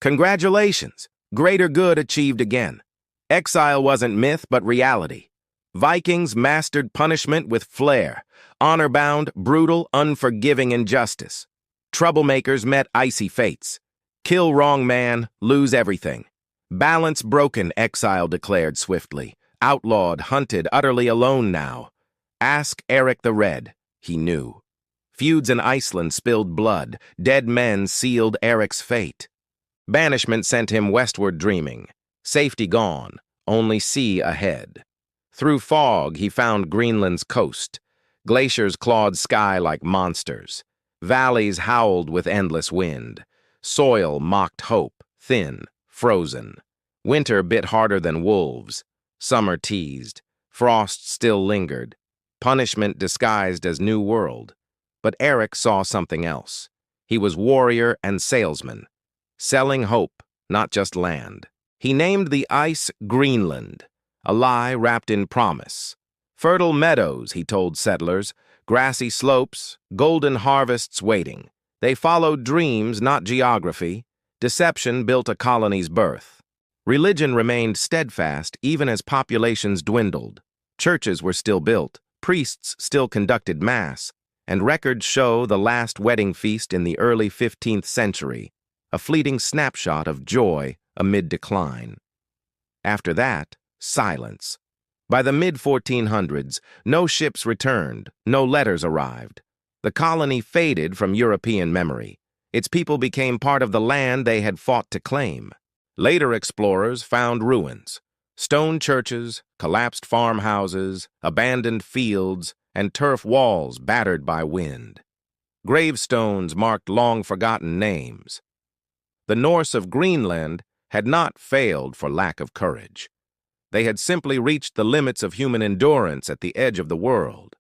S1: Congratulations! Greater good achieved again. Exile wasn't myth, but reality. Vikings mastered punishment with flair. Honor-bound, brutal, unforgiving injustice. Troublemakers met icy fates. Kill wrong man, lose everything. Balance broken, exile declared swiftly. Outlawed, hunted, utterly alone now. Ask Eric the Red, he knew. Feuds in Iceland spilled blood. Dead men sealed Eric's fate. Banishment sent him westward dreaming. Safety gone, only sea ahead. Through fog he found Greenland's coast. Glaciers clawed sky like monsters. Valleys howled with endless wind. Soil mocked hope, thin, frozen. Winter bit harder than wolves. Summer teased. Frost still lingered. Punishment disguised as new world. But Eric saw something else. He was warrior and salesman. Selling hope, not just land. He named the ice Greenland, a lie wrapped in promise. Fertile meadows, he told settlers, grassy slopes, golden harvests waiting. They followed dreams, not geography. Deception built a colony's birth. Religion remained steadfast even as populations dwindled. Churches were still built, priests still conducted mass, and records show the last wedding feast in the early 15th century, a fleeting snapshot of joy amid decline. After that, silence. By the mid-1400s, no ships returned, no letters arrived. The colony faded from European memory. Its people became part of the land they had fought to claim. Later explorers found ruins. Stone churches, collapsed farmhouses, abandoned fields, and turf walls battered by wind. Gravestones marked long-forgotten names. The Norse of Greenland had not failed for lack of courage. They had simply reached the limits of human endurance at the edge of the world.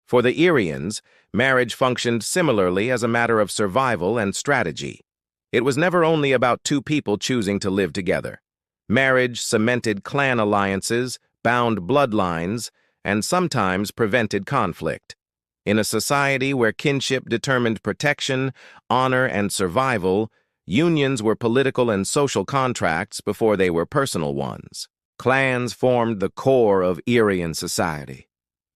S1: For the Ereians, marriage functioned similarly as a matter of survival and strategy. It was never only about two people choosing to live together. Marriage cemented clan alliances, bound bloodlines, and sometimes prevented conflict. In a society where kinship determined protection, honor, and survival, unions were political and social contracts before they were personal ones. Clans formed the core of Ereian society.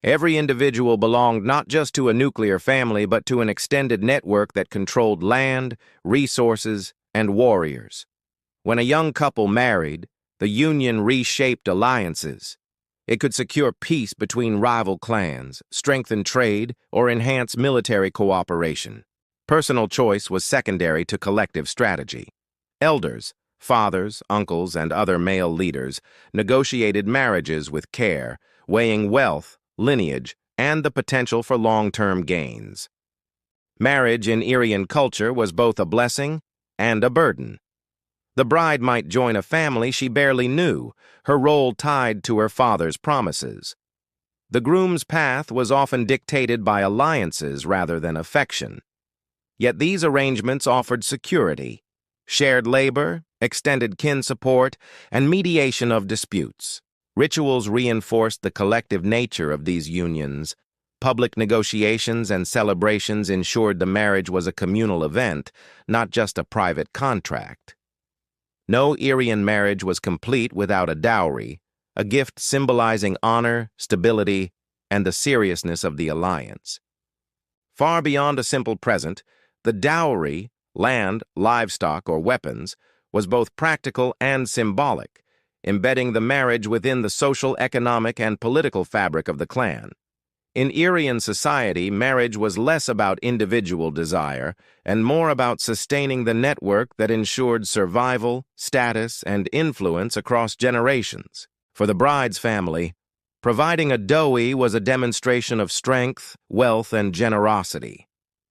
S1: Every individual belonged not just to a nuclear family, but to an extended network that controlled land, resources, and warriors. When a young couple married, the union reshaped alliances. It could secure peace between rival clans, strengthen trade, or enhance military cooperation. Personal choice was secondary to collective strategy. Elders, fathers, uncles, and other male leaders negotiated marriages with care, weighing wealth, lineage, and the potential for long-term gains. Marriage in Ereian culture was both a blessing and a burden. The bride might join a family she barely knew, her role tied to her father's promises. The groom's path was often dictated by alliances rather than affection. Yet these arrangements offered security, shared labor, extended kin support, and mediation of disputes. Rituals reinforced the collective nature of these unions. Public negotiations and celebrations ensured the marriage was a communal event, not just a private contract. No Ereian marriage was complete without a dowry, a gift symbolizing honor, stability, and the seriousness of the alliance. Far beyond a simple present, the dowry, land, livestock, or weapons, was both practical and symbolic, embedding the marriage within the social, economic, and political fabric of the clan. In Ereian society, marriage was less about individual desire and more about sustaining the network that ensured survival, status, and influence across generations. For the bride's family, providing a dowie was a demonstration of strength, wealth, and generosity.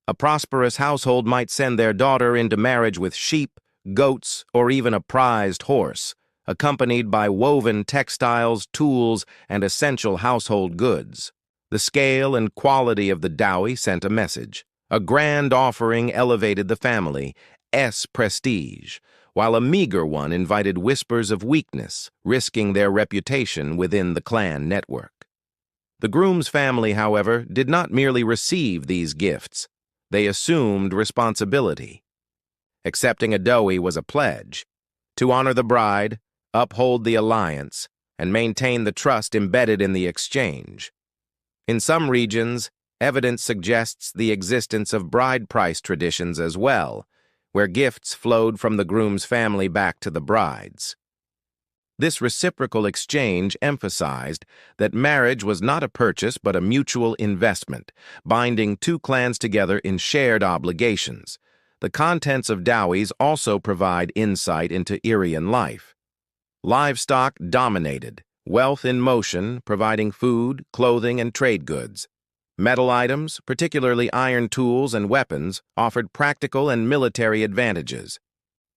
S1: A prosperous household might send their daughter into marriage with sheep, goats, or even a prized horse, accompanied by woven textiles, tools, and essential household goods. The scale and quality of the dowie sent a message. A grand offering elevated the family's prestige, while a meager one invited whispers of weakness, risking their reputation within the clan network. The groom's family, however, did not merely receive these gifts. They assumed responsibility. Accepting a dowry was a pledge to honor the bride, uphold the alliance, and maintain the trust embedded in the exchange. In some regions, evidence suggests the existence of bride price traditions as well, where gifts flowed from the groom's family back to the bride's. This reciprocal exchange emphasized that marriage was not a purchase but a mutual investment, binding two clans together in shared obligations. The contents of dowries also provide insight into Aryan life. Livestock dominated, wealth in motion, providing food, clothing, and trade goods. Metal items, particularly iron tools and weapons, offered practical and military advantages.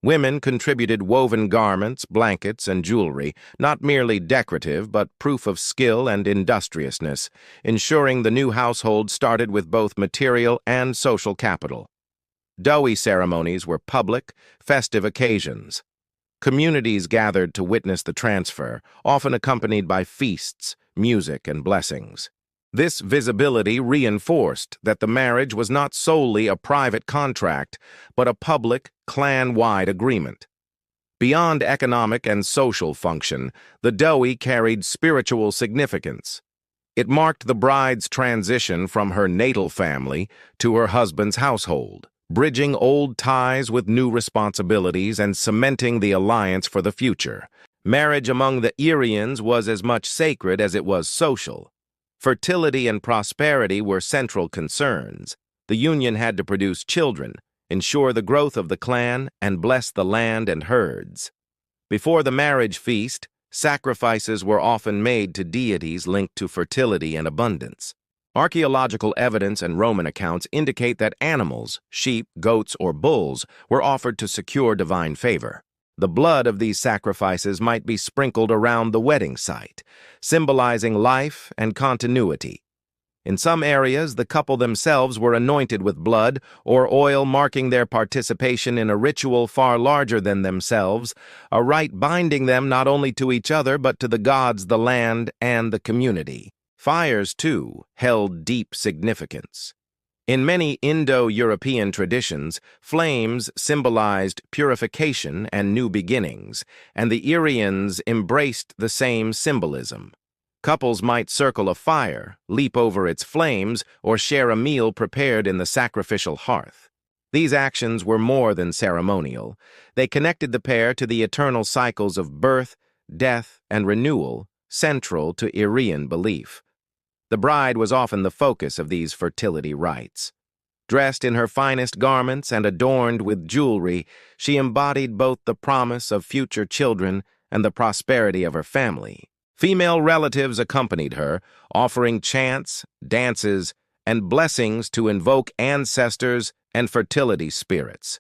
S1: Women contributed woven garments, blankets, and jewelry, not merely decorative but proof of skill and industriousness, ensuring the new household started with both material and social capital. Dowry ceremonies were public, festive occasions. Communities gathered to witness the transfer, often accompanied by feasts, music, and blessings. This visibility reinforced that the marriage was not solely a private contract, but a public, clan-wide agreement. Beyond economic and social function, the dowry carried spiritual significance. It marked the bride's transition from her natal family to her husband's household, bridging old ties with new responsibilities and cementing the alliance for the future. Marriage among the Aryans was as much sacred as it was social. Fertility and prosperity were central concerns. The union had to produce children, ensure the growth of the clan, and bless the land and herds. Before the marriage feast, sacrifices were often made to deities linked to fertility and abundance. Archaeological evidence and Roman accounts indicate that animals, sheep, goats, or bulls, were offered to secure divine favor. The blood of these sacrifices might be sprinkled around the wedding site, symbolizing life and continuity. In some areas, the couple themselves were anointed with blood or oil, marking their participation in a ritual far larger than themselves, a rite binding them not only to each other but to the gods, the land, and the community. Fires, too, held deep significance. In many Indo-European traditions, flames symbolized purification and new beginnings, and the Aryans embraced the same symbolism. Couples might circle a fire, leap over its flames, or share a meal prepared in the sacrificial hearth. These actions were more than ceremonial. They connected the pair to the eternal cycles of birth, death, and renewal, central to Aryan belief. The bride was often the focus of these fertility rites. Dressed in her finest garments and adorned with jewelry, she embodied both the promise of future children and the prosperity of her family. Female relatives accompanied her, offering chants, dances, and blessings to invoke ancestors and fertility spirits.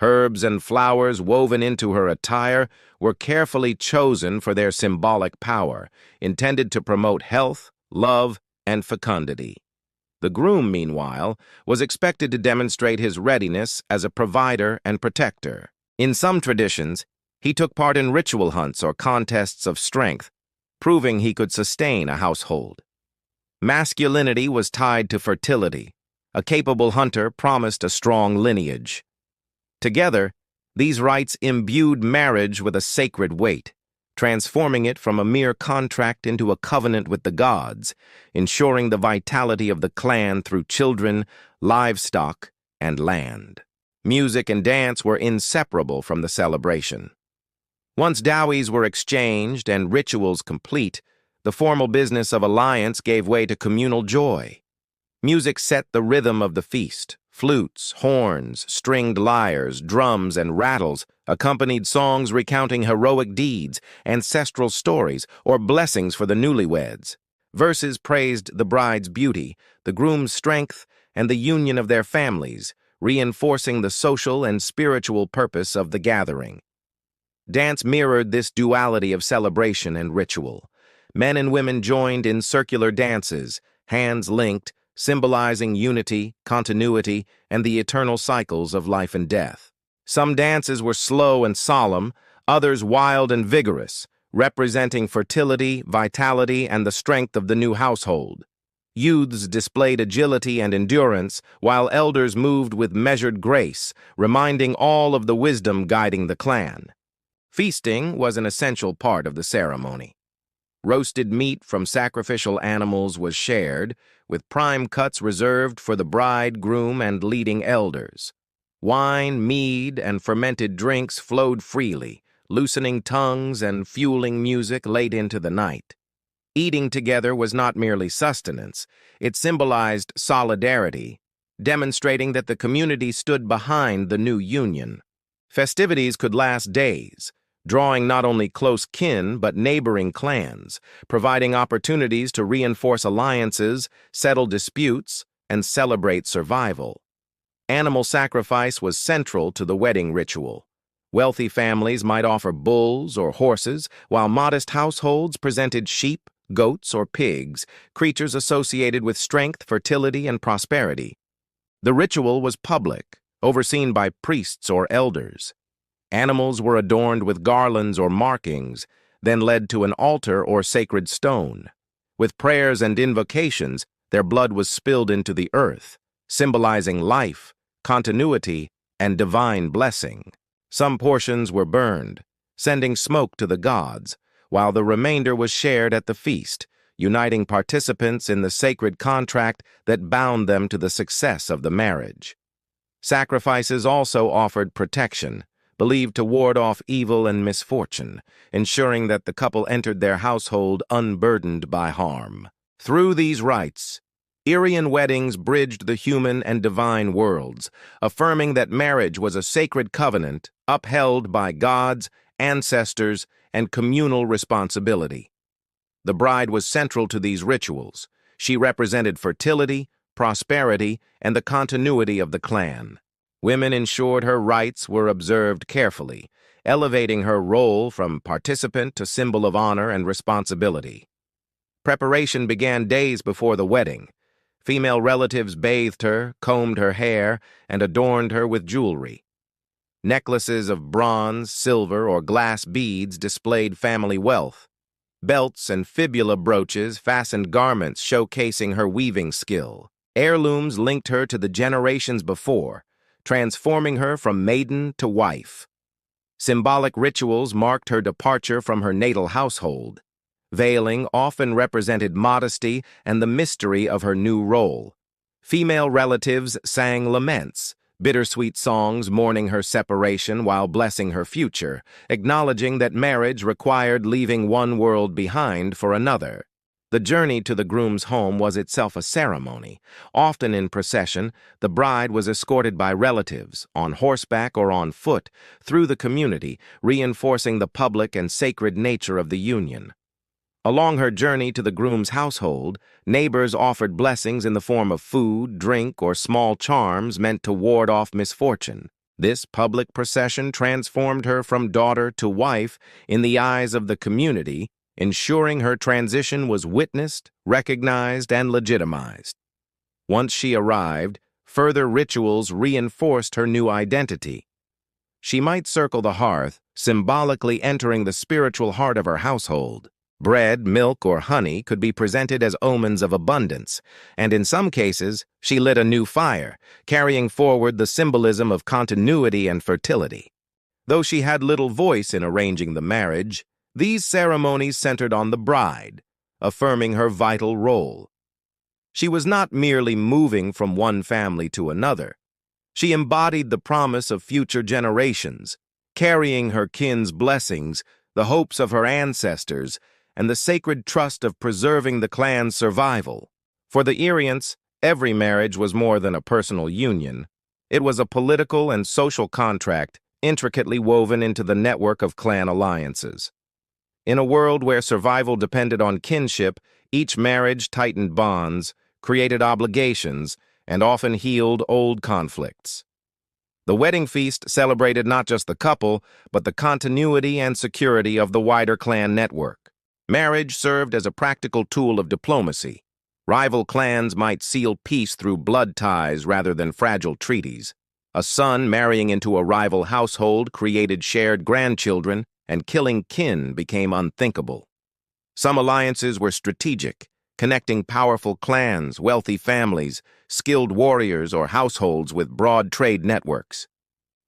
S1: Herbs and flowers woven into her attire were carefully chosen for their symbolic power, intended to promote health, love, and fecundity. The groom, meanwhile, was expected to demonstrate his readiness as a provider and protector. In some traditions, he took part in ritual hunts or contests of strength, proving he could sustain a household. Masculinity was tied to fertility. A capable hunter promised a strong lineage. Together, these rites imbued marriage with a sacred weight, transforming it from a mere contract into a covenant with the gods, ensuring the vitality of the clan through children, livestock, and land. Music and dance were inseparable from the celebration. Once dowries were exchanged and rituals complete, the formal business of alliance gave way to communal joy. Music set the rhythm of the feast. Flutes, horns, stringed lyres, drums, and rattles accompanied songs recounting heroic deeds, ancestral stories, or blessings for the newlyweds. Verses praised the bride's beauty, the groom's strength, and the union of their families, reinforcing the social and spiritual purpose of the gathering. Dance mirrored this duality of celebration and ritual. Men and women joined in circular dances, hands linked, symbolizing unity, continuity, and the eternal cycles of life and death. Some dances were slow and solemn, others wild and vigorous, representing fertility, vitality, and the strength of the new household. Youths displayed agility and endurance, while elders moved with measured grace, reminding all of the wisdom guiding the clan. Feasting was an essential part of the ceremony. Roasted meat from sacrificial animals was shared, with prime cuts reserved for the bride, groom, and leading elders. Wine, mead, and fermented drinks flowed freely, loosening tongues and fueling music late into the night. Eating together was not merely sustenance, it symbolized solidarity, demonstrating that the community stood behind the new union. Festivities could last days, drawing not only close kin but neighboring clans, providing opportunities to reinforce alliances, settle disputes, and celebrate survival. Animal sacrifice was central to the wedding ritual. Wealthy families might offer bulls or horses, while modest households presented sheep, goats, or pigs, creatures associated with strength, fertility, and prosperity. The ritual was public, overseen by priests or elders. Animals were adorned with garlands or markings, then led to an altar or sacred stone. With prayers and invocations, their blood was spilled into the earth, symbolizing life, continuity, and divine blessing. Some portions were burned, sending smoke to the gods, while the remainder was shared at the feast, uniting participants in the sacred contract that bound them to the success of the marriage. Sacrifices also offered protection, believed to ward off evil and misfortune, ensuring that the couple entered their household unburdened by harm. Through these rites, Aryan weddings bridged the human and divine worlds, affirming that marriage was a sacred covenant upheld by gods, ancestors, and communal responsibility. The bride was central to these rituals. She represented fertility, prosperity, and the continuity of the clan. Women ensured her rights were observed carefully, elevating her role from participant to symbol of honor and responsibility. Preparation began days before the wedding. Female relatives bathed her, combed her hair, and adorned her with jewelry. Necklaces of bronze, silver, or glass beads displayed family wealth. Belts and fibula brooches fastened garments showcasing her weaving skill. Heirlooms linked her to the generations before, transforming her from maiden to wife. Symbolic rituals marked her departure from her natal household. Veiling often represented modesty and the mystery of her new role. Female relatives sang laments, bittersweet songs mourning her separation while blessing her future, acknowledging that marriage required leaving one world behind for another. The journey to the groom's home was itself a ceremony. Often in procession, the bride was escorted by relatives, on horseback or on foot, through the community, reinforcing the public and sacred nature of the union. Along her journey to the groom's household, neighbors offered blessings in the form of food, drink, or small charms meant to ward off misfortune. This public procession transformed her from daughter to wife in the eyes of the community, ensuring her transition was witnessed, recognized, and legitimized. Once she arrived, further rituals reinforced her new identity. She might circle the hearth, symbolically entering the spiritual heart of her household. Bread, milk, or honey could be presented as omens of abundance, and in some cases, she lit a new fire, carrying forward the symbolism of continuity and fertility. Though she had little voice in arranging the marriage, these ceremonies centered on the bride, affirming her vital role. She was not merely moving from one family to another. She embodied the promise of future generations, carrying her kin's blessings, the hopes of her ancestors, and the sacred trust of preserving the clan's survival. For the Aryans, every marriage was more than a personal union. It was a political and social contract intricately woven into the network of clan alliances. In a world where survival depended on kinship, each marriage tightened bonds, created obligations, and often healed old conflicts. The wedding feast celebrated not just the couple, but the continuity and security of the wider clan network. Marriage served as a practical tool of diplomacy. Rival clans might seal peace through blood ties rather than fragile treaties. A son marrying into a rival household created shared grandchildren, and killing kin became unthinkable. Some alliances were strategic, connecting powerful clans, wealthy families, skilled warriors, or households with broad trade networks.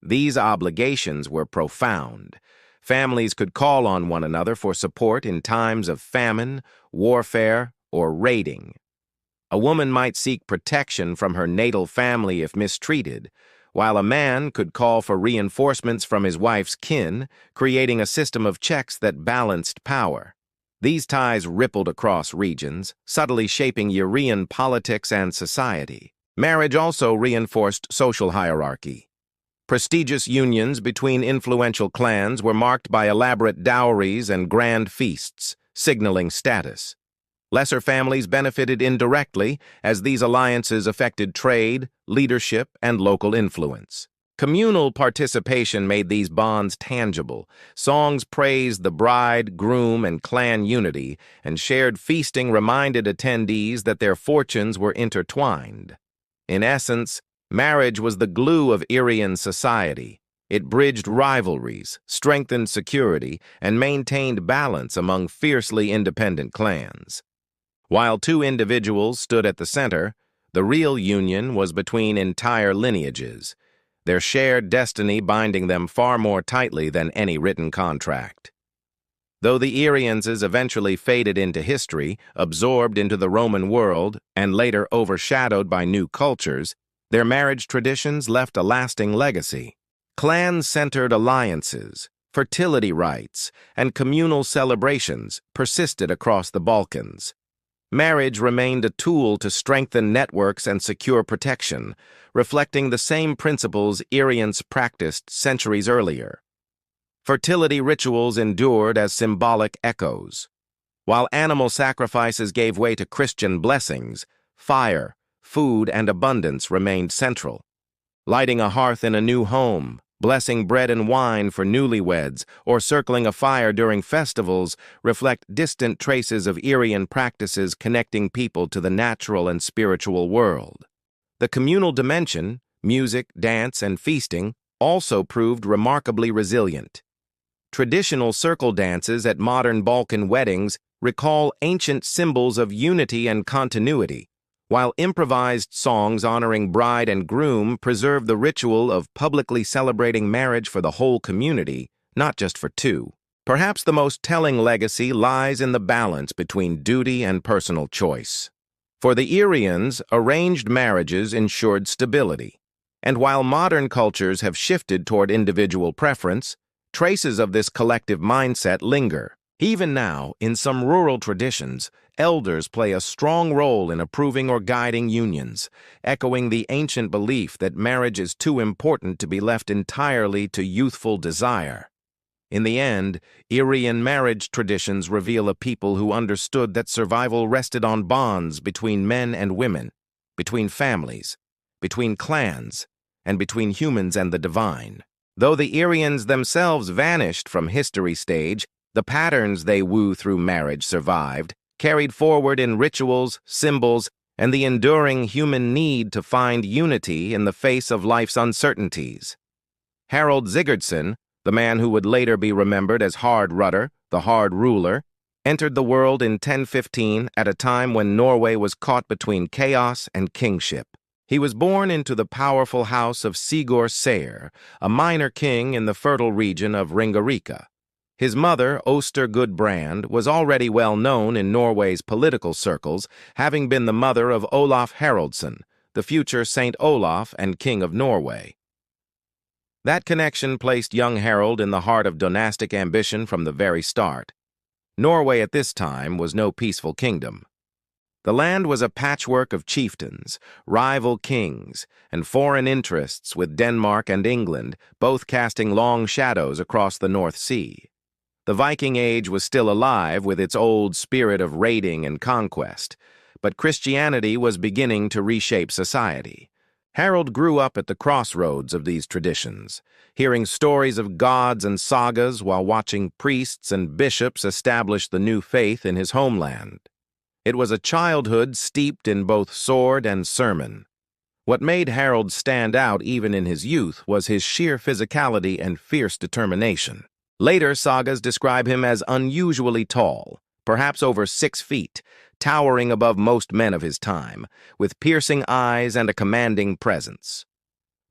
S1: These obligations were profound. Families could call on one another for support in times of famine, warfare, or raiding. A woman might seek protection from her natal family if mistreated, while a man could call for reinforcements from his wife's kin, creating a system of checks that balanced power. These ties rippled across regions, subtly shaping Urian politics and society. Marriage also reinforced social hierarchy. Prestigious unions between influential clans were marked by elaborate dowries and grand feasts, signaling status. Lesser families benefited indirectly as these alliances affected trade, leadership, and local influence. Communal participation made these bonds tangible. Songs praised the bride, groom, and clan unity, and shared feasting reminded attendees that their fortunes were intertwined. In essence, marriage was the glue of Irian society. It bridged rivalries, strengthened security, and maintained balance among fiercely independent clans. While two individuals stood at the center, the real union was between entire lineages, their shared destiny binding them far more tightly than any written contract. Though the Irians eventually faded into history, absorbed into the Roman world, and later overshadowed by new cultures, their marriage traditions left a lasting legacy. Clan-centered alliances, fertility rites, and communal celebrations persisted across the Balkans. Marriage remained a tool to strengthen networks and secure protection, reflecting the same principles Irians practiced centuries earlier. Fertility rituals endured as symbolic echoes. While animal sacrifices gave way to Christian blessings, fire, food, and abundance remained central. Lighting a hearth in a new home, blessing bread and wine for newlyweds, or circling a fire during festivals reflect distant traces of Irian practices connecting people to the natural and spiritual world. The communal dimension, music, dance, and feasting, also proved remarkably resilient. Traditional circle dances at modern Balkan weddings recall ancient symbols of unity and continuity, while improvised songs honoring bride and groom preserve the ritual of publicly celebrating marriage for the whole community, not just for two. Perhaps the most telling legacy lies in the balance between duty and personal choice. For the Irians, arranged marriages ensured stability, and while modern cultures have shifted toward individual preference, traces of this collective mindset linger. Even now, in some rural traditions, elders play a strong role in approving or guiding unions, echoing the ancient belief that marriage is too important to be left entirely to youthful desire. In the end, Irian marriage traditions reveal a people who understood that survival rested on bonds between men and women, between families, between clans, and between humans and the divine. Though the Irians themselves vanished from history's stage, the patterns they woo through marriage survived, carried forward in rituals, symbols, and the enduring human need to find unity in the face of life's uncertainties. Harold Sigurdsson, the man who would later be remembered as Hard Rudder, the Hard Ruler, entered the world in 1015 at a time when Norway was caught between chaos and kingship. He was born into the powerful house of Sigurd Sayre, a minor king in the fertile region of Ringerike. His mother, Oster Gudbrand, was already well known in Norway's political circles, having been the mother of Olaf Haraldsson, the future Saint Olaf and King of Norway. That connection placed young Harold in the heart of dynastic ambition from the very start. Norway at this time was no peaceful kingdom. The land was a patchwork of chieftains, rival kings, and foreign interests with Denmark and England, both casting long shadows across the North Sea. The Viking Age was still alive with its old spirit of raiding and conquest, but Christianity was beginning to reshape society. Harold grew up at the crossroads of these traditions, hearing stories of gods and sagas while watching priests and bishops establish the new faith in his homeland. It was a childhood steeped in both sword and sermon. What made Harold stand out even in his youth was his sheer physicality and fierce determination. Later sagas describe him as unusually tall, perhaps over 6 feet, towering above most men of his time, with piercing eyes and a commanding presence.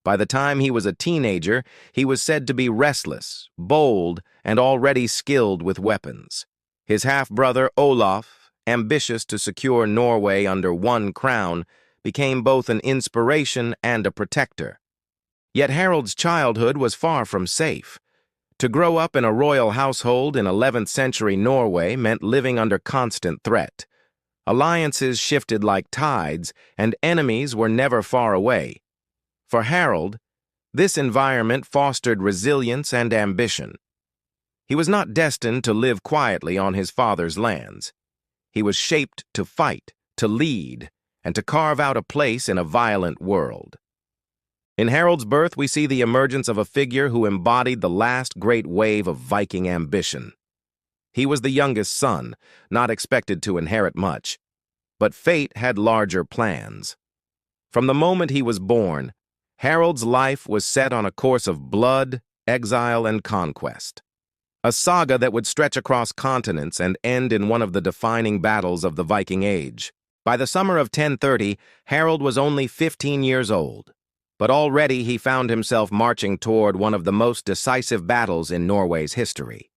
S1: By the time he was a teenager, he was said to be restless, bold, and already skilled with weapons. His half-brother Olaf, ambitious to secure Norway under one crown, became both an inspiration and a protector. Yet Harald's childhood was far from safe. To grow up in a royal household in 11th century Norway meant living under constant threat. Alliances shifted like tides, and enemies were never far away. For Harald, this environment fostered resilience and ambition. He was not destined to live quietly on his father's lands. He was shaped to fight, to lead, and to carve out a place in a violent world. In Harald's birth, we see the emergence of a figure who embodied the last great wave of Viking ambition. He was the youngest son, not expected to inherit much, but fate had larger plans. From the moment he was born, Harald's life was set on a course of blood, exile, and conquest. A saga that would stretch across continents and end in one of the defining battles of the Viking Age. By the summer of 1030, Harald was only 15 years old, but already he found himself marching toward one of the most decisive battles in Norway's history.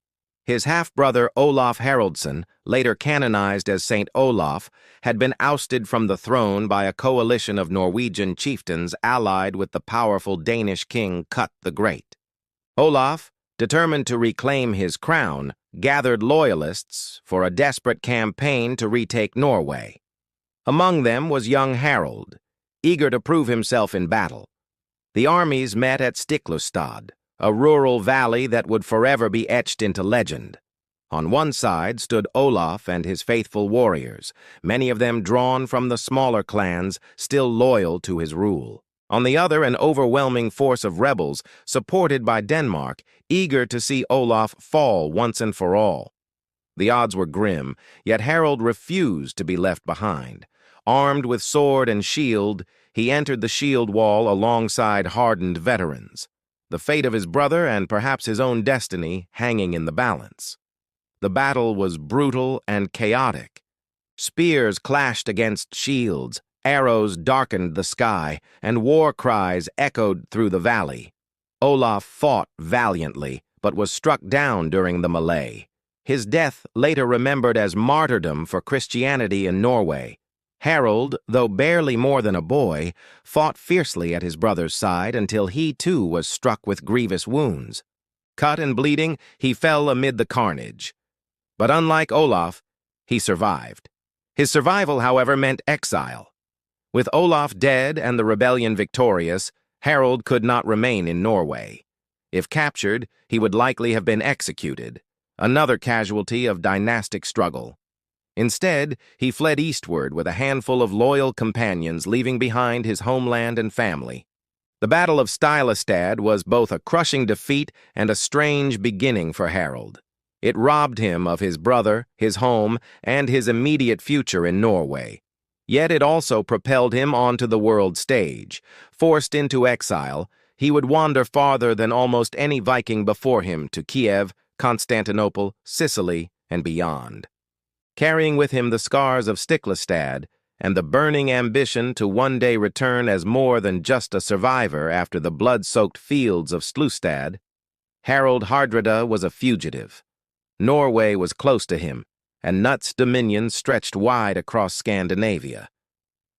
S1: His half-brother Olaf Haraldsson, later canonized as Saint Olaf, had been ousted from the throne by a coalition of Norwegian chieftains allied with the powerful Danish king Kut the Great. Olaf, determined to reclaim his crown, gathered loyalists for a desperate campaign to retake Norway. Among them was young Harald, eager to prove himself in battle. The armies met at Stiklestad, a rural valley that would forever be etched into legend. On one side stood Olaf and his faithful warriors, many of them drawn from the smaller clans still loyal to his rule. On the other, an overwhelming force of rebels, supported by Denmark, eager to see Olaf fall once and for all. The odds were grim, yet Harald refused to be left behind. Armed with sword and shield, he entered the shield wall alongside hardened veterans, the fate of his brother and perhaps his own destiny hanging in the balance. The battle was brutal and chaotic. Spears clashed against shields, arrows darkened the sky, and war cries echoed through the valley. Olaf fought valiantly, but was struck down during the melee. His death, later remembered as martyrdom for Christianity in Norway. Harald, though barely more than a boy, fought fiercely at his brother's side until he too was struck with grievous wounds. Cut and bleeding, he fell amid the carnage. But unlike Olaf, he survived. His survival, however, meant exile. With Olaf dead and the rebellion victorious, Harald could not remain in Norway. If captured, he would likely have been executed, another casualty of dynastic struggle. Instead, he fled eastward with a handful of loyal companions, leaving behind his homeland and family. The Battle of Stiklestad was both a crushing defeat and a strange beginning for Harald. It robbed him of his brother, his home, and his immediate future in Norway. Yet it also propelled him onto the world stage. Forced into exile, he would wander farther than almost any Viking before him to Kiev, Constantinople, Sicily, and beyond. Carrying with him the scars of Stiklestad and the burning ambition to one day return as more than just a survivor after the blood-soaked fields of Slustad, Harald Hardrada was a fugitive. Norway was close to him, and Knut's dominion stretched wide across Scandinavia.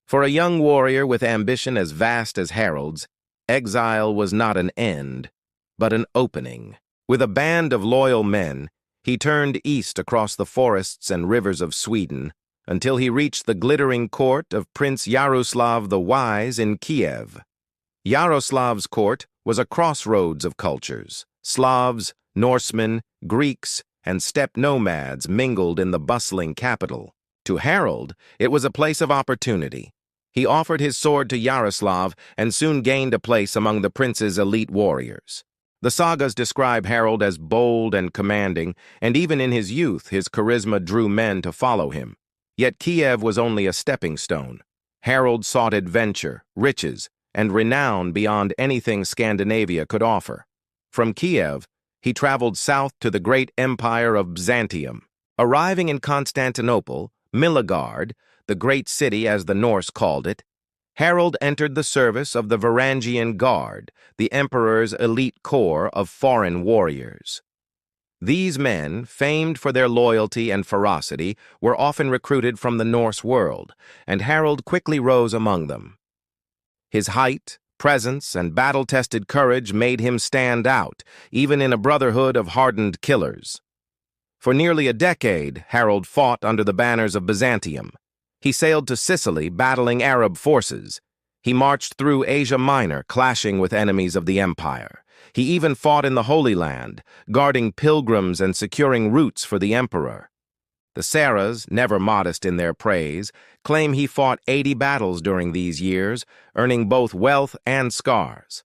S1: For a young warrior with ambition as vast as Harald's, exile was not an end, but an opening. With a band of loyal men, he turned east across the forests and rivers of Sweden until he reached the glittering court of Prince Yaroslav the Wise in Kiev. Yaroslav's court was a crossroads of cultures. Slavs, Norsemen, Greeks, and steppe nomads mingled in the bustling capital. To Harald, it was a place of opportunity. He offered his sword to Yaroslav and soon gained a place among the prince's elite warriors. The sagas describe Harald as bold and commanding, and even in his youth, his charisma drew men to follow him. Yet Kiev was only a stepping stone. Harald sought adventure, riches, and renown beyond anything Scandinavia could offer. From Kiev, he traveled south to the great empire of Byzantium. Arriving in Constantinople, Milagard, the great city as the Norse called it, Harold entered the service of the Varangian Guard, the emperor's elite corps of foreign warriors. These men, famed for their loyalty and ferocity, were often recruited from the Norse world, and Harold quickly rose among them. His height, presence, and battle-tested courage made him stand out, even in a brotherhood of hardened killers. For nearly a decade, Harold fought under the banners of Byzantium. He sailed to Sicily, battling Arab forces. He marched through Asia Minor, clashing with enemies of the empire. He even fought in the Holy Land, guarding pilgrims and securing routes for the emperor. The Saras, never modest in their praise, claim he fought 80 battles during these years, earning both wealth and scars.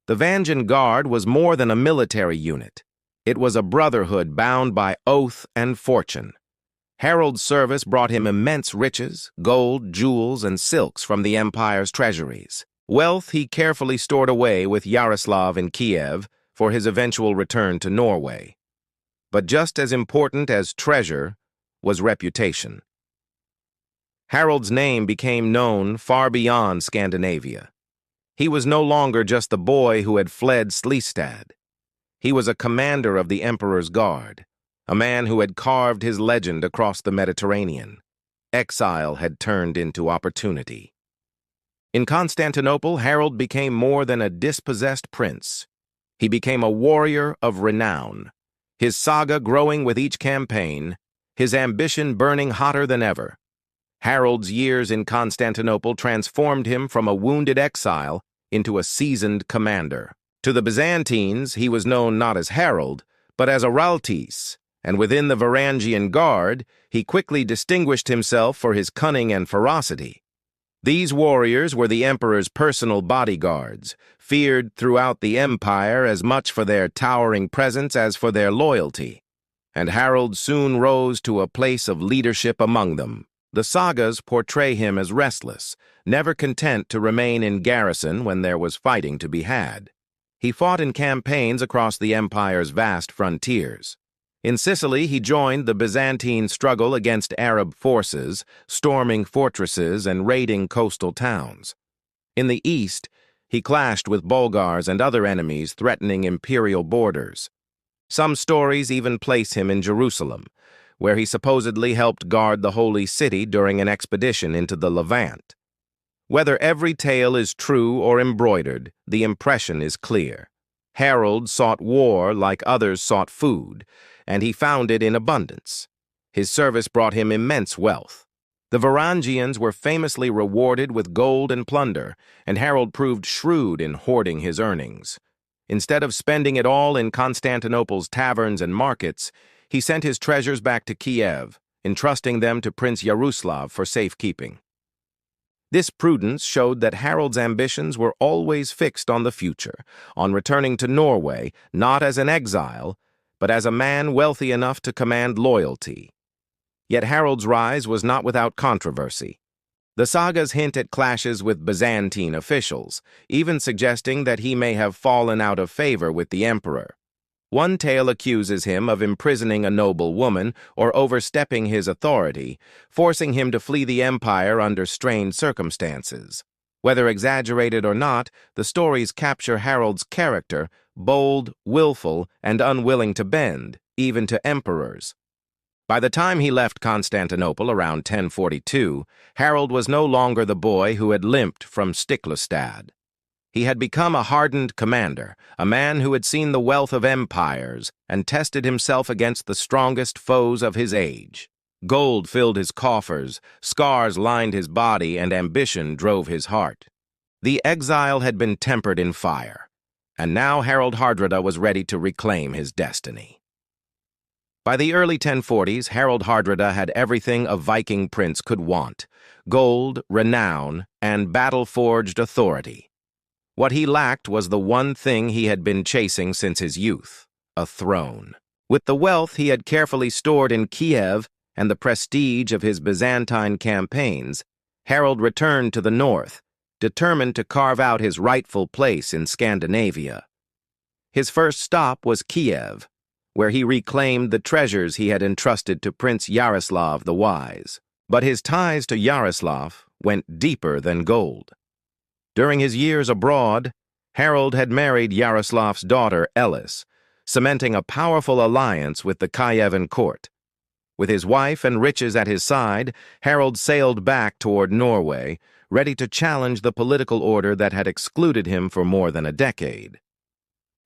S1: The Varangian Guard was more than a military unit. It was a brotherhood bound by oath and fortune. Harold's service brought him immense riches, gold, jewels, and silks from the empire's treasuries. Wealth he carefully stored away with Yaroslav in Kiev for his eventual return to Norway. But just as important as treasure was reputation. Harold's name became known far beyond Scandinavia. He was no longer just the boy who had fled Sleestad. He was a commander of the Emperor's Guard, a man who had carved his legend across the Mediterranean. Exile had turned into opportunity. In Constantinople, Harold became more than a dispossessed prince. He became a warrior of renown, his saga growing with each campaign, his ambition burning hotter than ever. Harold's years in Constantinople transformed him from a wounded exile into a seasoned commander. To the Byzantines, he was known not as Harold, but as Araltes, and within the Varangian Guard, he quickly distinguished himself for his cunning and ferocity. These warriors were the emperor's personal bodyguards, feared throughout the empire as much for their towering presence as for their loyalty, and Harold soon rose to a place of leadership among them. The sagas portray him as restless, never content to remain in garrison when there was fighting to be had. He fought in campaigns across the empire's vast frontiers. In Sicily, he joined the Byzantine struggle against Arab forces, storming fortresses and raiding coastal towns. In the east, he clashed with Bulgars and other enemies threatening imperial borders. Some stories even place him in Jerusalem, where he supposedly helped guard the Holy City during an expedition into the Levant. Whether every tale is true or embroidered, the impression is clear. Harold sought war like others sought food, and he found it in abundance. His service brought him immense wealth. The Varangians were famously rewarded with gold and plunder, and Harold proved shrewd in hoarding his earnings. Instead of spending it all in Constantinople's taverns and markets, he sent his treasures back to Kiev, entrusting them to Prince Yaroslav for safekeeping. This prudence showed that Harold's ambitions were always fixed on the future, on returning to Norway, not as an exile, but as a man wealthy enough to command loyalty. Yet Harold's rise was not without controversy. The sagas hint at clashes with Byzantine officials, even suggesting that he may have fallen out of favor with the emperor. One tale accuses him of imprisoning a noble woman or overstepping his authority, forcing him to flee the empire under strained circumstances. Whether exaggerated or not, the stories capture Harold's character, bold, willful, and unwilling to bend, even to emperors. By the time he left Constantinople around 1042, Harold was no longer the boy who had limped from Stiklestad. He had become a hardened commander, a man who had seen the wealth of empires and tested himself against the strongest foes of his age. Gold filled his coffers, scars lined his body, and ambition drove his heart. The exile had been tempered in fire, and now Harold Hardrada was ready to reclaim his destiny. By the early 1040s, Harold Hardrada had everything a Viking prince could want: gold, renown, and battle-forged authority. What he lacked was the one thing he had been chasing since his youth: a throne. With the wealth he had carefully stored in Kiev and the prestige of his Byzantine campaigns, Harold returned to the north, determined to carve out his rightful place in Scandinavia. His first stop was Kiev, where he reclaimed the treasures he had entrusted to Prince Yaroslav the Wise. But his ties to Yaroslav went deeper than gold. During his years abroad, Harold had married Yaroslav's daughter, Elis, cementing a powerful alliance with the Kievan court. With his wife and riches at his side, Harold sailed back toward Norway, ready to challenge the political order that had excluded him for more than a decade.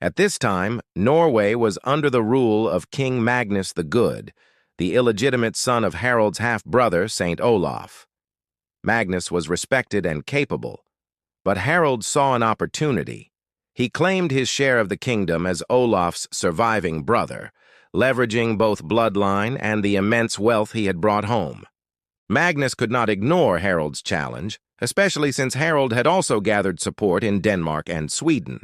S1: At this time, Norway was under the rule of King Magnus the Good, the illegitimate son of Harold's half-brother, Saint Olaf. Magnus was respected and capable, but Harold saw an opportunity. He claimed his share of the kingdom as Olaf's surviving brother, leveraging both bloodline and the immense wealth he had brought home. Magnus could not ignore Harold's challenge, especially since Harold had also gathered support in Denmark and Sweden.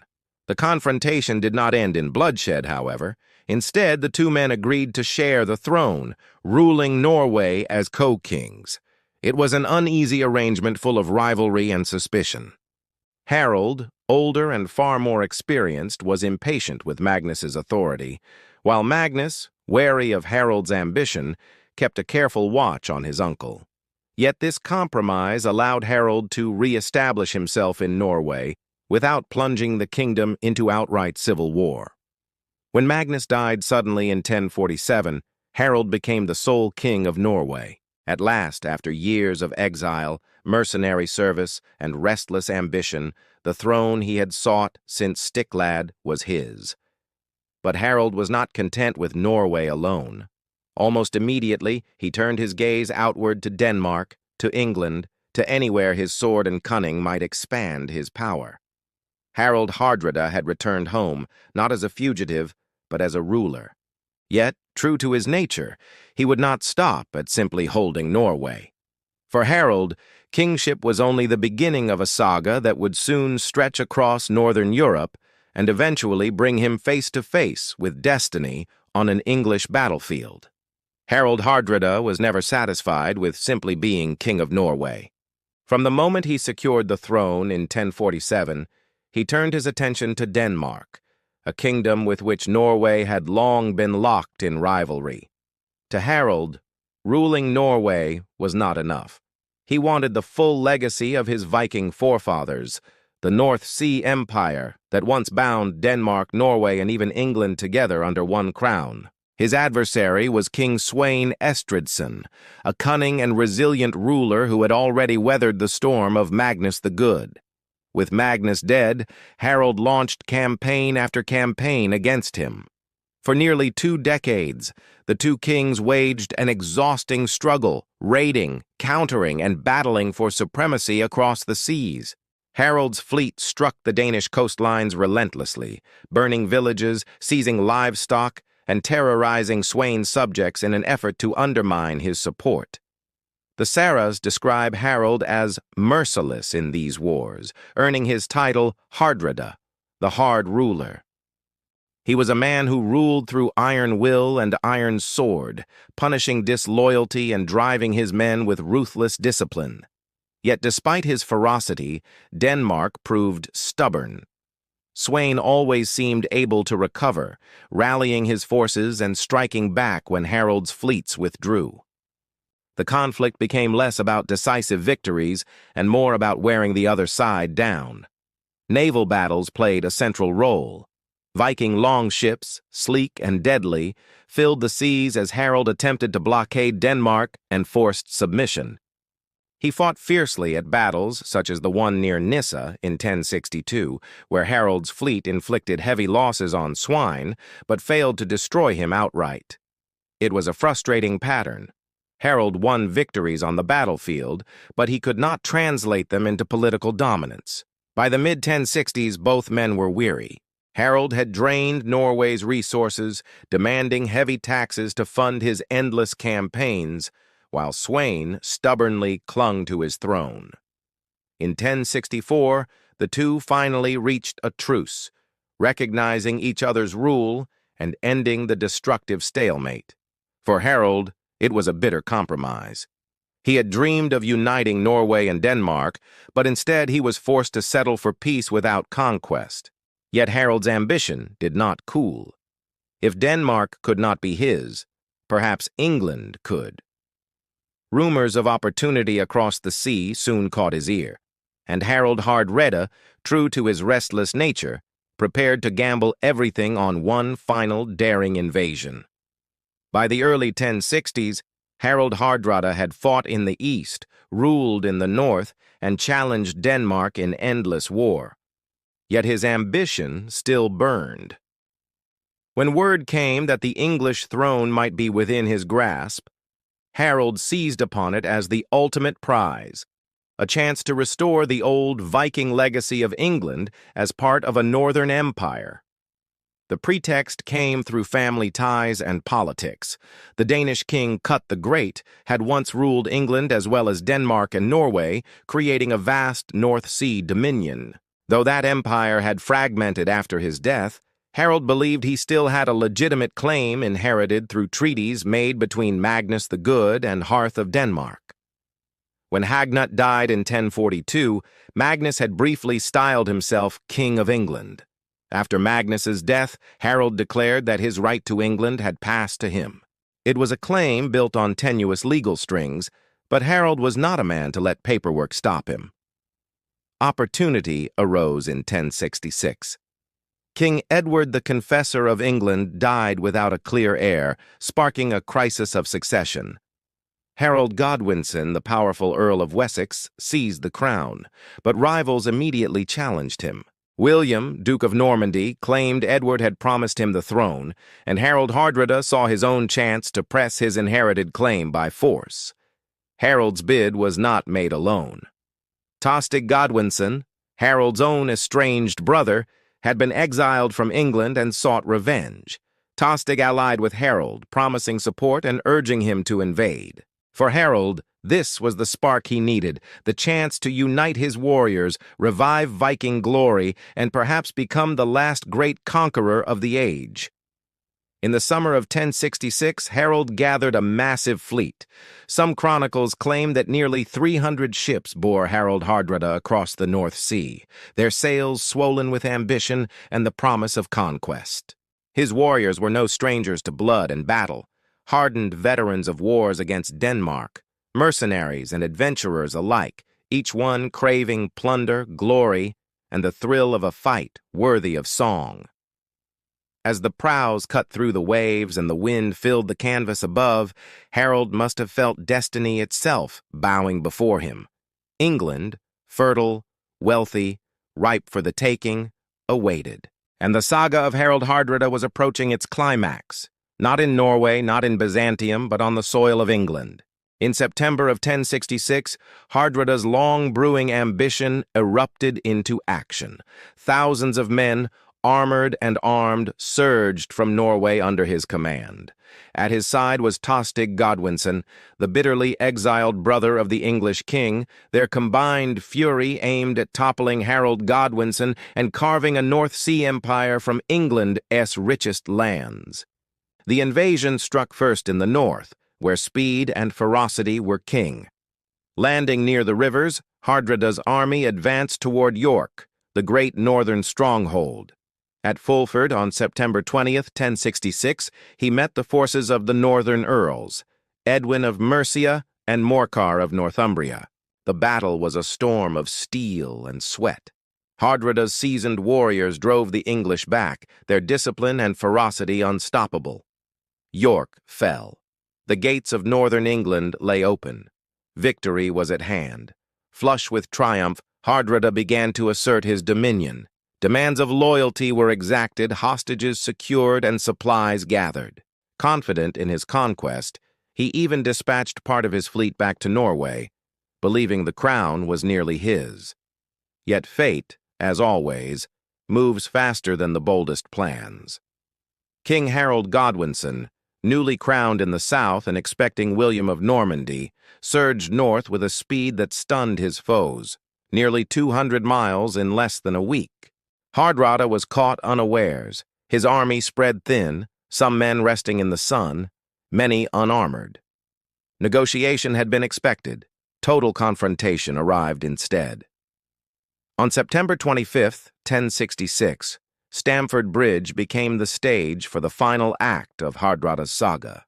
S1: The confrontation did not end in bloodshed, however. Instead, the two men agreed to share the throne, ruling Norway as co-kings. It was an uneasy arrangement full of rivalry and suspicion. Harold, older and far more experienced, was impatient with Magnus's authority, while Magnus, wary of Harold's ambition, kept a careful watch on his uncle. Yet this compromise allowed Harold to re-establish himself in Norway without plunging the kingdom into outright civil war. When Magnus died suddenly in 1047, Harold became the sole king of Norway. At last, after years of exile, mercenary service, and restless ambition, the throne he had sought since Sticklad was his. But Harold was not content with Norway alone. Almost immediately, he turned his gaze outward to Denmark, to England, to anywhere his sword and cunning might expand his power. Harald Hardrada had returned home, not as a fugitive, but as a ruler. Yet, true to his nature, he would not stop at simply holding Norway. For Harold, kingship was only the beginning of a saga that would soon stretch across northern Europe and eventually bring him face to face with destiny on an English battlefield. Harald Hardrada was never satisfied with simply being King of Norway. From the moment he secured the throne in 1047, he turned his attention to Denmark, a kingdom with which Norway had long been locked in rivalry. To Harold, ruling Norway was not enough. He wanted the full legacy of his Viking forefathers, the North Sea Empire that once bound Denmark, Norway, and even England together under one crown. His adversary was King Sweyn Estridsson, a cunning and resilient ruler who had already weathered the storm of Magnus the Good. With Magnus dead, Harold launched campaign after campaign against him. For nearly 2 decades, the two kings waged an exhausting struggle, raiding, countering, and battling for supremacy across the seas. Harold's fleet struck the Danish coastlines relentlessly, burning villages, seizing livestock, and terrorizing Sweyn's subjects in an effort to undermine his support. The Saras describe Harold as merciless in these wars, earning his title Hardrada, the hard ruler. He was a man who ruled through iron will and iron sword, punishing disloyalty and driving his men with ruthless discipline. Yet despite his ferocity, Denmark proved stubborn. Sweyn always seemed able to recover, rallying his forces and striking back when Harold's fleets withdrew. The conflict became less about decisive victories and more about wearing the other side down. Naval battles played a central role. Viking longships, sleek and deadly, filled the seas as Harold attempted to blockade Denmark and forced submission. He fought fiercely at battles such as the one near Nyssa in 1062, where Harold's fleet inflicted heavy losses on Sweyn, but failed to destroy him outright. It was a frustrating pattern. Harold won victories on the battlefield, but he could not translate them into political dominance. By the mid-1060s, both men were weary. Harold had drained Norway's resources, demanding heavy taxes to fund his endless campaigns, while Sweyn stubbornly clung to his throne. In 1064, the two finally reached a truce, recognizing each other's rule and ending the destructive stalemate. For Harold, it was a bitter compromise. He had dreamed of uniting Norway and Denmark, but instead he was forced to settle for peace without conquest. Yet Harold's ambition did not cool. If Denmark could not be his, perhaps England could. Rumors of opportunity across the sea soon caught his ear, and Harold Hardrada, true to his restless nature, prepared to gamble everything on one final daring invasion. By the early 1060s, Harold Hardrada had fought in the east, ruled in the north, and challenged Denmark in endless war. Yet his ambition still burned. When word came that the English throne might be within his grasp, Harold seized upon it as the ultimate prize, a chance to restore the old Viking legacy of England as part of a northern empire. The pretext came through family ties and politics. The Danish king Cut the Great had once ruled England as well as Denmark and Norway, creating a vast North Sea dominion. Though that empire had fragmented after his death, Harold believed he still had a legitimate claim inherited through treaties made between Magnus the Good and Harth of Denmark. When Hagnut died in 1042, Magnus had briefly styled himself King of England. After Magnus's death, Harold declared that his right to England had passed to him. It was a claim built on tenuous legal strings, but Harold was not a man to let paperwork stop him. Opportunity arose in 1066. King Edward the Confessor of England died without a clear heir, sparking a crisis of succession. Harold Godwinson, the powerful Earl of Wessex, seized the crown, but rivals immediately challenged him. William, Duke of Normandy, claimed Edward had promised him the throne, and Harold Hardrada saw his own chance to press his inherited claim by force. Harold's bid was not made alone. Tostig Godwinson, Harold's own estranged brother, had been exiled from England and sought revenge. Tostig allied with Harold, promising support and urging him to invade. For Harold, this was the spark he needed, the chance to unite his warriors, revive Viking glory, and perhaps become the last great conqueror of the age. In the summer of 1066, Harold gathered a massive fleet. Some chronicles claim that nearly 300 ships bore Harold Hardrada across the North Sea, their sails swollen with ambition and the promise of conquest. His warriors were no strangers to blood and battle, hardened veterans of wars against Denmark, mercenaries and adventurers alike, each one craving plunder, glory, and the thrill of a fight worthy of song. As the prows cut through the waves and the wind filled the canvas above, Harold must have felt destiny itself bowing before him. England, fertile, wealthy, ripe for the taking, awaited. And the saga of Harold Hardrada was approaching its climax, not in Norway, not in Byzantium, but on the soil of England. In September of 1066, Hardrada's long-brewing ambition erupted into action. Thousands of men, armored and armed, surged from Norway under his command. At his side was Tostig Godwinson, the bitterly exiled brother of the English king. Their combined fury aimed at toppling Harold Godwinson and carving a North Sea empire from England's richest lands. The invasion struck first in the north, where speed and ferocity were king. Landing near the rivers, Hardrada's army advanced toward York, the great northern stronghold. At Fulford on September 20th, 1066, he met the forces of the northern earls, Edwin of Mercia and Morcar of Northumbria. The battle was a storm of steel and sweat. Hardrada's seasoned warriors drove the English back, their discipline and ferocity unstoppable. York fell. The gates of northern England lay open. Victory was at hand. Flush with triumph, Hardrada began to assert his dominion. Demands of loyalty were exacted, hostages secured, and supplies gathered. Confident in his conquest, he even dispatched part of his fleet back to Norway, believing the crown was nearly his. Yet fate, as always, moves faster than the boldest plans. King Harold Godwinson, newly crowned in the south and expecting William of Normandy, surged north with a speed that stunned his foes, nearly 200 miles in less than a week. Hardrada was caught unawares, his army spread thin, some men resting in the sun, many unarmored. Negotiation had been expected. Total confrontation arrived instead. On September 25th, 1066, Stamford Bridge became the stage for the final act of Hardrada's saga.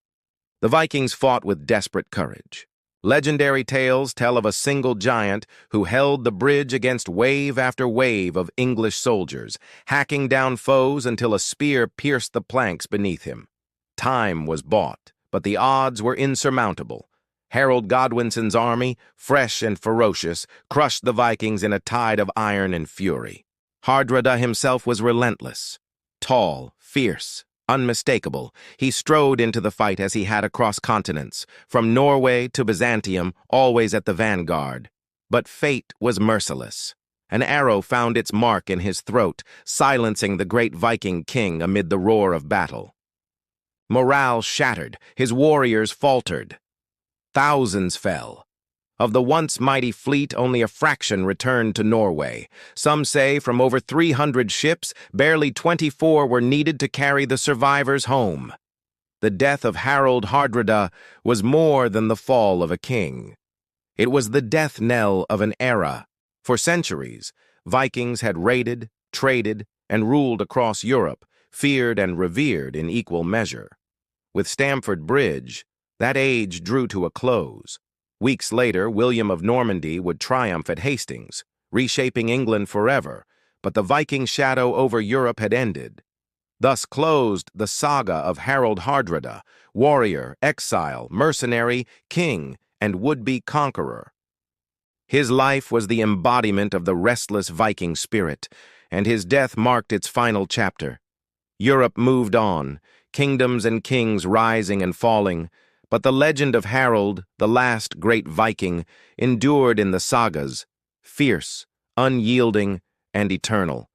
S1: The Vikings fought with desperate courage. Legendary tales tell of a single giant who held the bridge against wave after wave of English soldiers, hacking down foes until a spear pierced the planks beneath him. Time was bought, but the odds were insurmountable. Harold Godwinson's army, fresh and ferocious, crushed the Vikings in a tide of iron and fury. Hardrada himself was relentless. Tall, fierce, unmistakable, he strode into the fight as he had across continents, from Norway to Byzantium, always at the vanguard. But fate was merciless. An arrow found its mark in his throat, silencing the great Viking king amid the roar of battle. Morale shattered, his warriors faltered. Thousands fell. Of the once mighty fleet, only a fraction returned to Norway. Some say from over 300 ships, barely 24 were needed to carry the survivors home. The death of Harold Hardrada was more than the fall of a king. It was the death knell of an era. For centuries, Vikings had raided, traded, and ruled across Europe, feared and revered in equal measure. With Stamford Bridge, that age drew to a close. Weeks later, William of Normandy would triumph at Hastings, reshaping England forever, but the Viking shadow over Europe had ended. Thus closed the saga of Harold Hardrada, warrior, exile, mercenary, king, and would-be conqueror. His life was the embodiment of the restless Viking spirit, and his death marked its final chapter. Europe moved on, kingdoms and kings rising and falling, but the legend of Harold, the last great Viking, endured in the sagas, fierce, unyielding, and eternal.